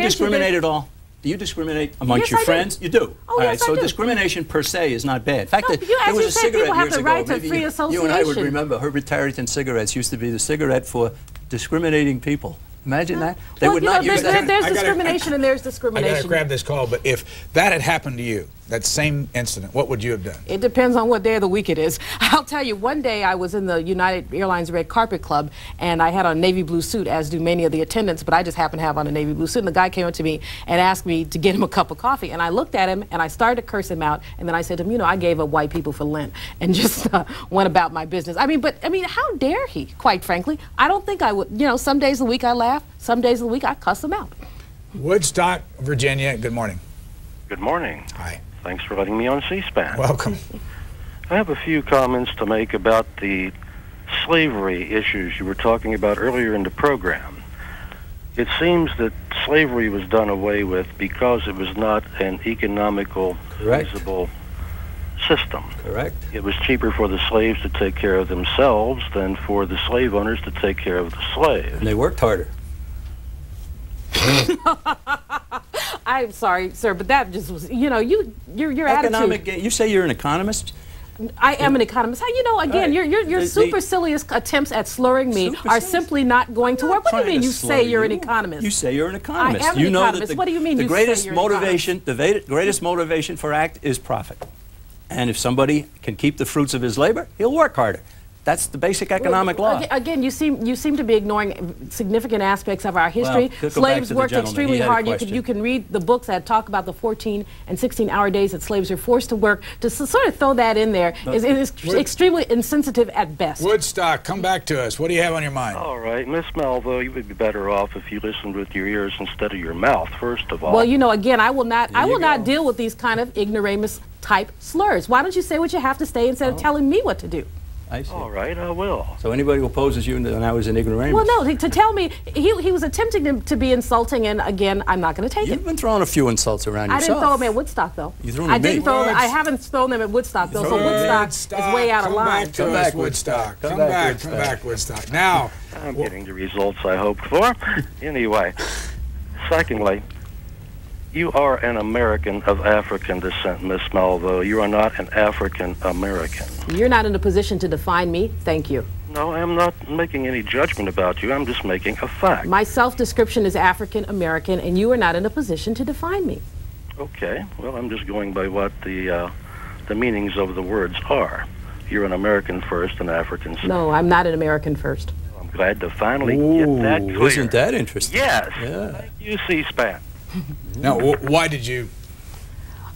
discriminate at all? Do you discriminate amongst your friends? You do. Oh, yes, so I do. discrimination per se is not bad. In fact, No, there was a cigarette years ago. Right Maybe free you and I would remember Herbert Tarleton cigarettes used to be the cigarette for discriminating people. Imagine that. They would not use that. There's discrimination and there's discrimination. I got to grab this call, but if that had happened to you, that same incident, what would you have done? It depends on what day of the week it is. I'll tell you, one day I was in the United Airlines Red Carpet Club, and I had on a navy blue suit, as do many of the attendants, but I just happened to have on a navy blue suit, and the guy came up to me and asked me to get him a cup of coffee, and I looked at him, and I started to curse him out, and then I said to him, you know, I gave up white people for Lent, and just went about my business. I mean, how dare he, quite frankly? I don't think I would, you know, some days of the week I laugh, some days of the week I cuss him out. Woodstock, Virginia, good morning. Good morning. Hi. Thanks for letting me on C-SPAN. Welcome. I have a few comments to make about the slavery issues you were talking about earlier in the program. It seems that slavery was done away with because it was not an economical, feasible system. Correct. It was cheaper for the slaves to take care of themselves than for the slave owners to take care of the slaves. And they worked harder. I'm sorry, sir, but that just was, you know, your attitude. attitude. You say you're an economist? I am an economist. You know, again, your supercilious attempts at slurring me are simply not going to work. What do you mean you say you're an economist? You say you're an economist. I am an economist. What do you mean the you greatest say you're motivation, the greatest motivation for act is profit. And if somebody can keep the fruits of his labor, he'll work harder. That's the basic economic law. Again, you seem to be ignoring significant aspects of our history. Well, slaves worked extremely hard. You can read the books that talk about the 14 and 16-hour days that slaves were forced to work. To sort of throw that in there is extremely insensitive at best. Woodstock, come back to us. What do you have on your mind? All right, Miss Malveaux, you would be better off if you listened with your ears instead of your mouth, first of all. Well, you know, again, I will not deal with these kind of ignoramus type slurs. Why don't you say what you have to say instead of telling me what to do? I see. All right, I will. So anybody who opposes you and I was an ignoramus? Well, no, to tell me, he was attempting to be insulting, and again, I'm not going to take it. You've been throwing a few insults around yourself. I didn't throw them at Woodstock, though. You threw them at me. I haven't thrown them at Woodstock, though, so Woodstock is way out of line. Come back, Woodstock. Come back, Woodstock. Now, I'm getting the results I hoped for. Anyway, secondly, you are an American of African descent, Miss Malveaux. You are not an African American. You're not in a position to define me. Thank you. No, I'm not making any judgment about you. I'm just making a fact. My self-description is African American, and you are not in a position to define me. Okay. Well, I'm just going by what the meanings of the words are. You're an American first and African second. No, I'm not an American first. I'm glad to finally get that clear. Isn't that interesting? Yes. Yeah. Thank you, C-SPAN. Now, why did you?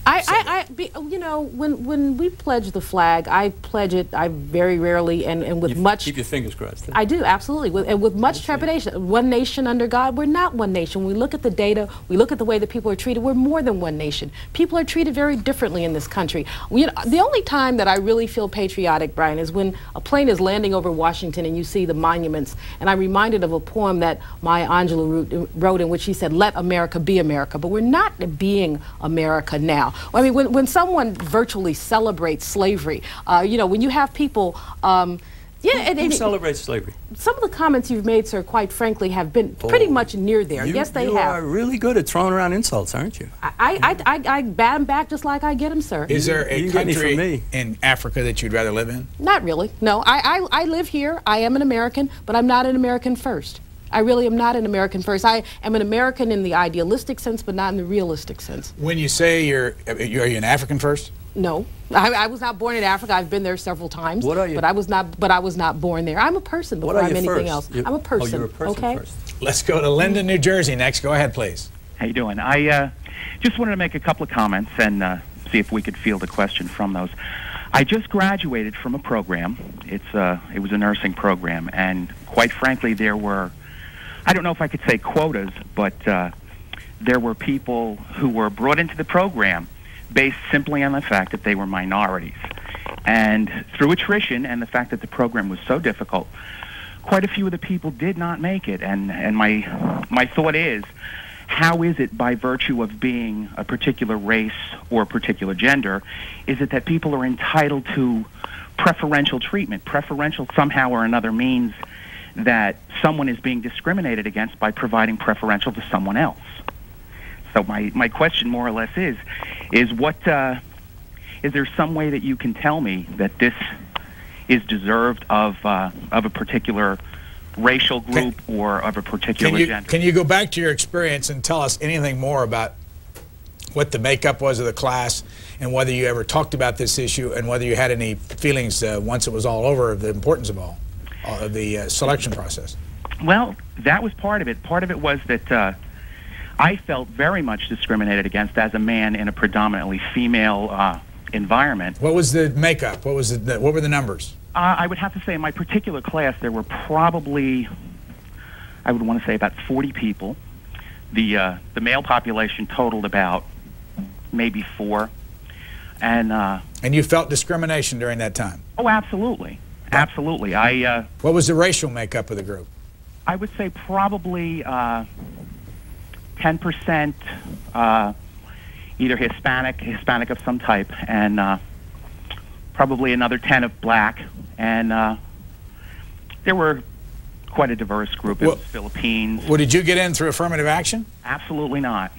You know, when we pledge the flag, I pledge it. I very rarely and with much. Keep your fingers crossed. I do, absolutely, with much trepidation. One nation under God. We're not one nation. When we look at the data, we look at the way that people are treated. We're more than one nation. People are treated very differently in this country. The only time that I really feel patriotic, Brian, is when a plane is landing over Washington and you see the monuments. And I'm reminded of a poem that Maya Angelou wrote in which she said, "Let America be America." But we're not being America now. I mean, when someone virtually celebrates slavery, you know, when you have people, who celebrates slavery? Some of the comments you've made, sir, quite frankly, have been pretty much near there. Yes, they have. You are really good at throwing around insults, aren't you? I bat them back just like I get them, sir. Is there a country in Africa that you'd rather live in? Not really. No, I live here. I am an American, but I'm not an American first. I really am not an American first. I am an American in the idealistic sense, but not in the realistic sense. When you say are you an African first? No, I was not born in Africa. I've been there several times. What are you? But I was not born there. I'm a person before I'm anything else. I'm a person. Oh, you're a person okay? first. Let's go to Linden, New Jersey next. Go ahead, please. How you doing? I just wanted to make a couple of comments and see if we could field a question from those. I just graduated from a program. It was a nursing program, and quite frankly, there were, I don't know if I could say quotas, but there were people who were brought into the program based simply on the fact that they were minorities. And through attrition and the fact that the program was so difficult, quite a few of the people did not make it. And my thought is, how is it by virtue of being a particular race or a particular gender, is it that people are entitled to preferential treatment? Preferential somehow or another means that someone is being discriminated against by providing preferential to someone else. So my question more or less is what, is there some way that you can tell me that this is deserved of a particular racial group or of a particular gender? Can you go back to your experience and tell us anything more about what the makeup was of the class and whether you ever talked about this issue and whether you had any feelings once it was all over of the importance of of the selection process? Well, that was part of it. Part of it was that I felt very much discriminated against as a man in a predominantly female environment. What was the makeup? What was what were the numbers? I would have to say in my particular class there were probably, I would want to say about 40 people. The male population totaled about maybe 4. And you felt discrimination during that time? Oh, absolutely. Absolutely. What was the racial makeup of the group? I would say probably 10% either Hispanic of some type, and probably another 10 of black, and there were quite a diverse group. It was Philippines. Well, did you get in through affirmative action? Absolutely not.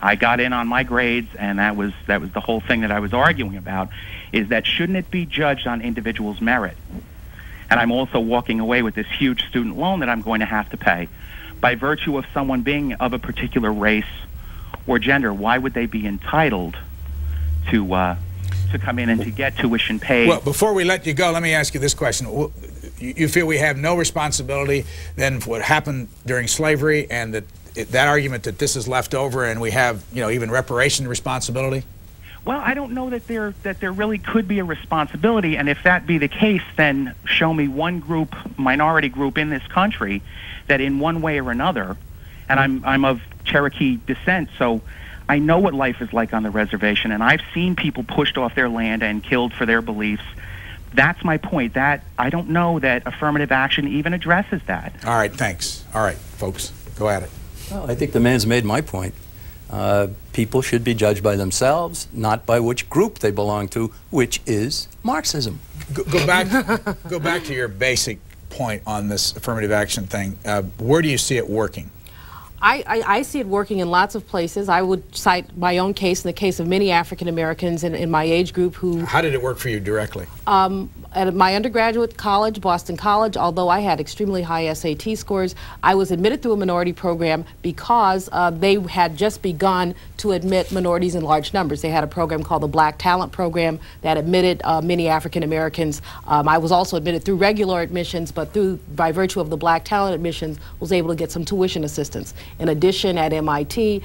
I got in on my grades, and that was the whole thing that I was arguing about, is that shouldn't it be judged on individuals' merit? And I'm also walking away with this huge student loan that I'm going to have to pay. By virtue of someone being of a particular race or gender, why would they be entitled to come in and to get tuition paid? Well, before we let you go, let me ask you this question. You feel we have no responsibility then for what happened during slavery, and that argument that this is left over and we have, even reparation responsibility? Well, I don't know that there really could be a responsibility, and if that be the case, then show me one group, minority group in this country, that in one way or another, and I'm of Cherokee descent, so I know what life is like on the reservation, and I've seen people pushed off their land and killed for their beliefs. That's my point. That I don't know that affirmative action even addresses that. All right, thanks. All right, folks, go at it. Well, I think the man's made my point. People should be judged by themselves, not by which group they belong to, which is Marxism. Go back to your basic point on this affirmative action thing. Where do you see it working? I see it working in lots of places. I would cite my own case, in the case of many African Americans in my age group who... How did it work for you directly? At my undergraduate college, Boston College, although I had extremely high SAT scores, I was admitted through a minority program because they had just begun to admit minorities in large numbers. They had a program called the Black Talent Program that admitted many African Americans. I was also admitted through regular admissions, but by virtue of the Black Talent admissions, was able to get some tuition assistance. In addition, at MIT,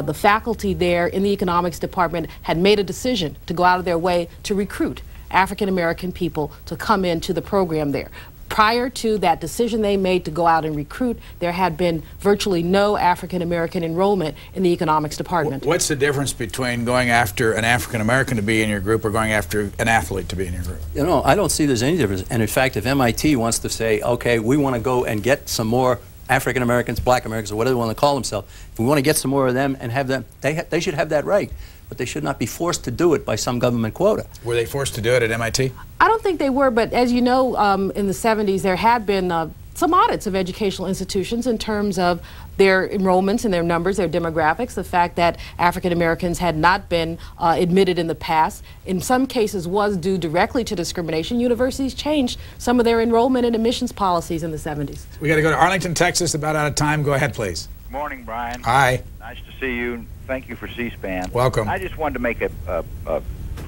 the faculty there in the economics department had made a decision to go out of their way to recruit African American people to come into the program there. Prior to that decision they made to go out and recruit, there had been virtually no African American enrollment in the economics department. What's the difference between going after an African American to be in your group or going after an athlete to be in your group? I don't see there's any difference. And in fact, if MIT wants to say, okay, we want to go and get some more African Americans, Black Americans, or whatever they want to call themselves, if we want to get some more of them and have them, they should have that right. But they should not be forced to do it by some government quota. Were they forced to do it at MIT? I don't think they were, but as you know, in the 70s, there had been some audits of educational institutions in terms of their enrollments and their numbers, their demographics, the fact that African Americans had not been admitted in the past. In some cases was due directly to discrimination. Universities changed some of their enrollment and admissions policies in the 70s. We got to go to Arlington, Texas, about out of time. Go ahead, please. Good morning, Brian. Hi. Nice to see you. Thank you for C-SPAN. Welcome. I just wanted to make a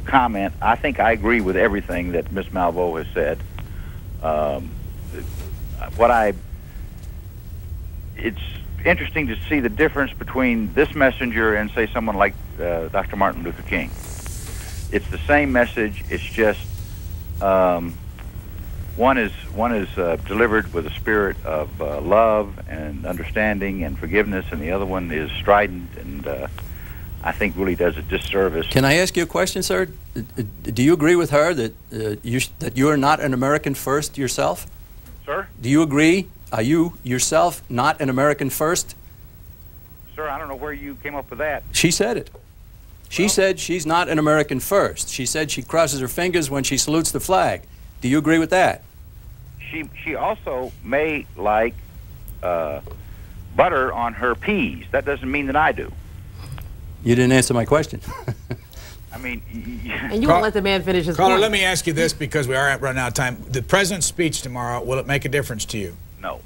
comment. I think I agree with everything that Ms. Malveaux has said. It's interesting to see the difference between this messenger and, say, someone like Dr. Martin Luther King. It's the same message. It's just one is delivered with a spirit of love and understanding and forgiveness, and the other one is strident and I think really does a disservice. Can I ask you a question, sir? Do you agree with her that you are not an American first yourself? Sir? Do you agree? Are you yourself not an American first? Sir, I don't know where you came up with that. She said it. She said she's not an American first. She said she crosses her fingers when she salutes the flag. Do you agree with that? She also may like butter on her peas. That doesn't mean that I do. You didn't answer my question. I mean, and you won't let the man finish his Caller, point. let me ask you this because we are running out of time. The president's speech tomorrow, will it make a difference to you? No.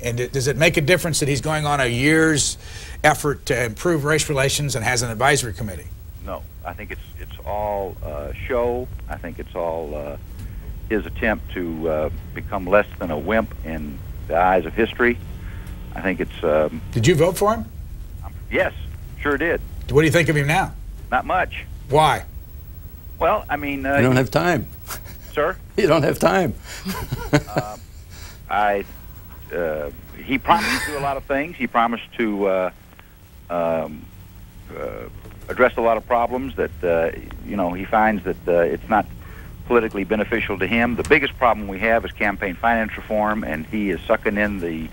And does it make a difference that he's going on a year's effort to improve race relations and has an advisory committee? No. I think it's all show. I think it's all his attempt to become less than a wimp in the eyes of history. I think it's... Did you vote for him? Yes, sure did. What do you think of him now? Not much. Why? Well, I mean... you don't have time. Sir? You don't have time. He promised to do a lot of things. He promised to address a lot of problems that, he finds that it's not politically beneficial to him. The biggest problem we have is campaign finance reform, and he is sucking in the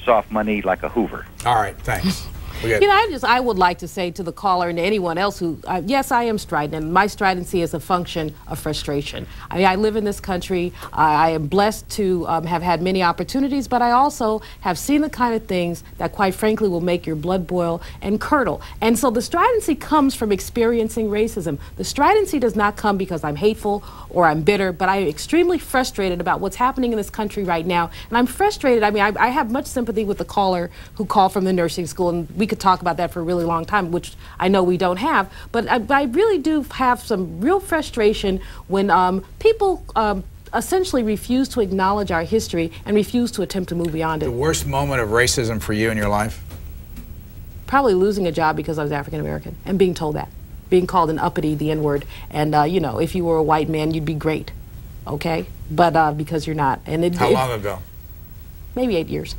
soft money like a Hoover. All right, thanks. I would like to say to the caller and to anyone else who, yes, I am strident, and my stridency is a function of frustration. I mean, I live in this country. I am blessed to have had many opportunities, but I also have seen the kind of things that, quite frankly, will make your blood boil and curdle. And so the stridency comes from experiencing racism. The stridency does not come because I'm hateful or I'm bitter, but I'm extremely frustrated about what's happening in this country right now. And I'm frustrated. I mean, I have much sympathy with the caller who called from the nursing school, and we could talk about that for a really long time, which I know we don't have. But I really do have some real frustration when people essentially refuse to acknowledge our history and refuse to attempt to move beyond it. The worst moment of racism for you in your life? Probably losing a job because I was African American and being told that. Being called an uppity, the N-word, and if you were a white man, you'd be great, okay? But because you're not. And How long ago? Maybe 8 years.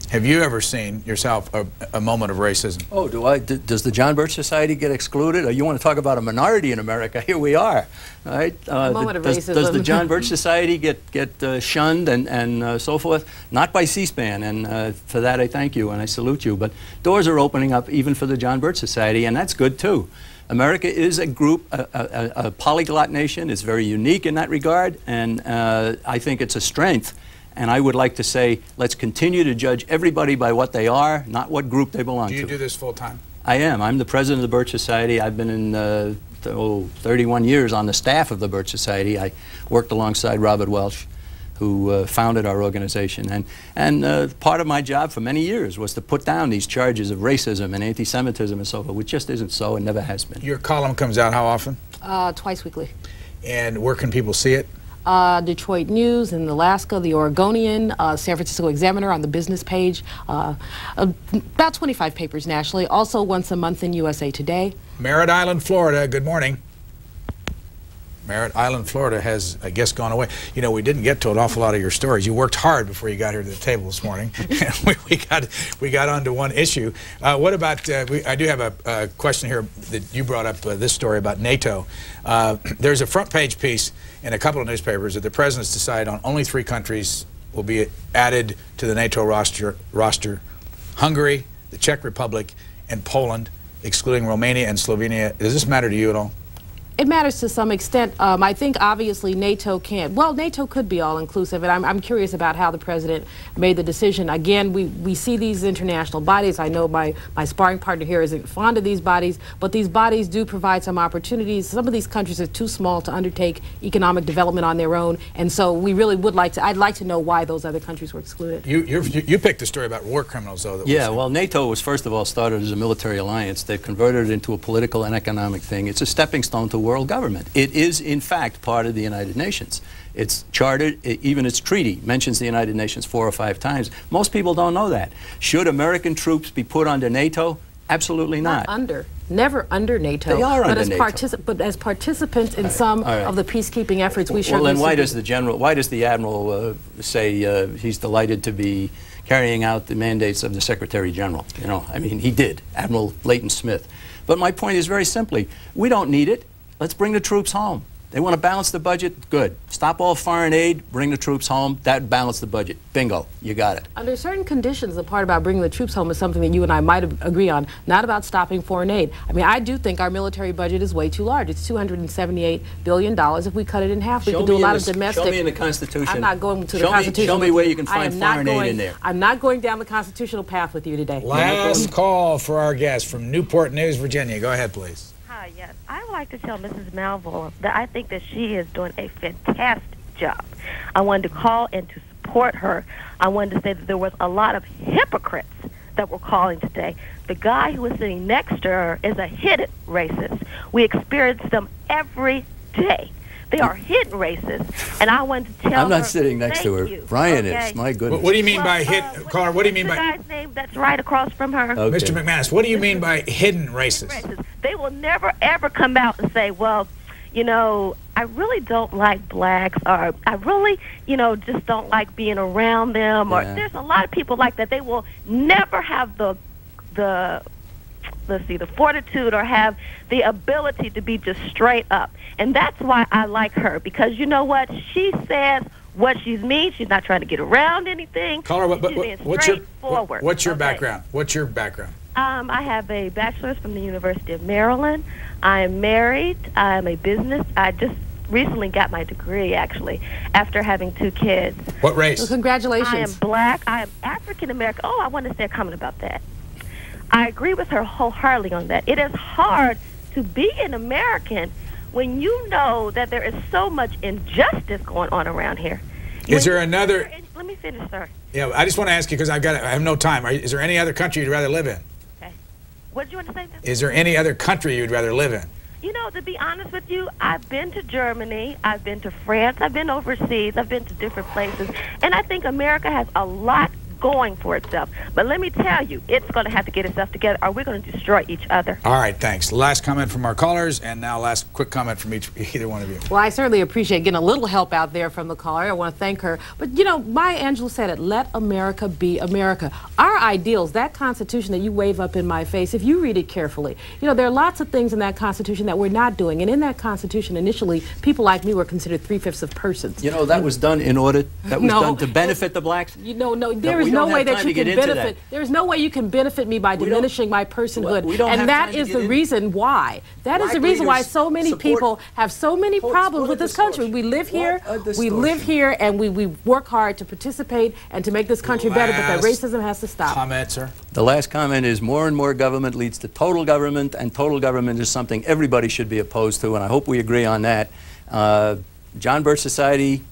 Have you ever seen yourself a moment of racism? Oh, does the John Birch Society get excluded? Or you want to talk about a minority in America? Here we are, right? A moment of racism. Does the John Birch Society get shunned and so forth? Not by C-SPAN, and for that I thank you and I salute you. But doors are opening up even for the John Birch Society, and that's good too. America is a group, a polyglot nation. It's very unique in that regard, and I think it's a strength. And I would like to say, let's continue to judge everybody by what they are, not what group they belong to. Do you do this full time? I am. I'm the president of the Birch Society. I've been in 31 years on the staff of the Birch Society. I worked alongside Robert Welch, who founded our organization. And part of my job for many years was to put down these charges of racism and anti-Semitism and so forth, which just isn't so and never has been. Your column comes out how often? Twice weekly. And where can people see it? Detroit News, in Alaska, the Oregonian, San Francisco Examiner on the business page, about 25 papers nationally, also once a month in USA Today. Merritt Island, Florida, good morning. Merritt Island, Florida has, I guess, gone away. You know, we didn't get to an awful lot of your stories. You worked hard before you got here to the table this morning. we got onto one issue. What about, I do have a question here that you brought up, this story about NATO. There's a front page piece in a couple of newspapers that the president's decided on only 3 countries will be added to the NATO roster. Hungary, the Czech Republic, and Poland, excluding Romania and Slovenia. Does this matter to you at all? It matters to some extent. I think obviously NATO can't. Well, NATO could be all-inclusive, and I'm curious about how the president made the decision. Again, we see these international bodies. I know my sparring partner here isn't fond of these bodies, but these bodies do provide some opportunities. Some of these countries are too small to undertake economic development on their own, and so we really would like to. I'd like to know why those other countries were excluded. You picked the story about war criminals, though. Yeah, well, NATO was first of all started as a military alliance. They've converted it into a political and economic thing. It's a stepping stone to world government. It is, in fact, part of the United Nations. It's chartered, even its treaty mentions the United Nations 4 or 5 times. Most people don't know that. Should American troops be put under NATO? Absolutely not. Never under NATO. They are under NATO. But as participants in some of the peacekeeping efforts, we should. Well, then why does the admiral say he's delighted to be carrying out the mandates of the Secretary General? You know, I mean, he did, Admiral Leighton Smith. But my point is very simply, we don't need it. Let's bring the troops home. They want to balance the budget? Good. Stop all foreign aid, bring the troops home. That balance the budget. Bingo. You got it. Under certain conditions, the part about bringing the troops home is something that you and I might agree on, not about stopping foreign aid. I mean, I do think our military budget is way too large. It's $278 billion. If we cut it in half, we could do a lot of domestic. Show me in the Constitution. I'm not going to the Constitution. Show me where you can find foreign aid in there. I'm not going down the constitutional path with you today. Last call for our guest from Newport News, Virginia. Go ahead, please. Hi, yes. I would like to tell Mrs. Malveaux that I think that she is doing a fantastic job. I wanted to call and to support her. I wanted to say that there was a lot of hypocrites that were calling today. The guy who was sitting next to her is a hidden racist. We experience them every day. They are hidden racists, and I wanted to tell her. I'm not sitting next to her. You. Brian Okay. is. My goodness. What do you mean by hidden, caller? What do you mean by the guy's name that's right across from her? Okay. Mr. McManus? What do you mean by hidden racist? They will never ever come out and say, "Well, you know, I really don't like blacks," or "I really, you know, just don't like being around them." Or there's a lot of people like that. They will never have the fortitude or have the ability to be just straight up. And that's why I like her, because you know what? She says what she means. She's not trying to get around anything. Caller, what's your background? What's your background? I have a bachelor's from the University of Maryland. I am married. I am a business. I just recently got my degree, actually, after having 2 kids. What race? Well, congratulations. I am black. I am African American. Oh, I want to say a comment about that. I agree with her wholeheartedly on that. It is hard to be an American when you know that there is so much injustice going on around here. Is there another? Let me finish, sir. Yeah, I just want to ask you because I have no time. Is there any other country you'd rather live in? Okay. What did you want to say? Is there any other country you'd rather live in? You know, to be honest with you, I've been to Germany, I've been to France, I've been overseas, I've been to different places, and I think America has a lot going for itself. But let me tell you, it's going to have to get itself together or we're going to destroy each other. All right, thanks. Last comment from our callers, and now last quick comment from either one of you. Well, I certainly appreciate getting a little help out there from the caller. I want to thank her. But, you know, Maya Angelou said it, let America be America. Our ideals, that Constitution that you wave up in my face, if you read it carefully, you know, there are lots of things in that Constitution that we're not doing. And in that Constitution, initially, people like me were considered 3/5 of persons. You know, that was done in order, that was done to benefit the blacks? You know, there is no way that you can benefit. There is no way you can benefit me by diminishing my personhood, and that is the reason why. That is the reason why so many people have so many problems with this country. We live here, and we work hard to participate and to make this country better, but that racism has to stop. Comment, sir? The last comment is more and more government leads to total government, and total government is something everybody should be opposed to, and I hope we agree on that. John Birch Society,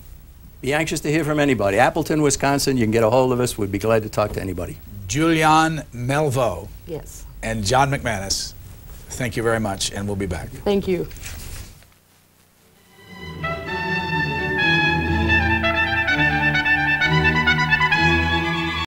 be anxious to hear from anybody. Appleton, Wisconsin, you can get a hold of us. We'd be glad to talk to anybody. Julianne Malveaux. Yes. And John McManus, thank you very much, and we'll be back. Thank you.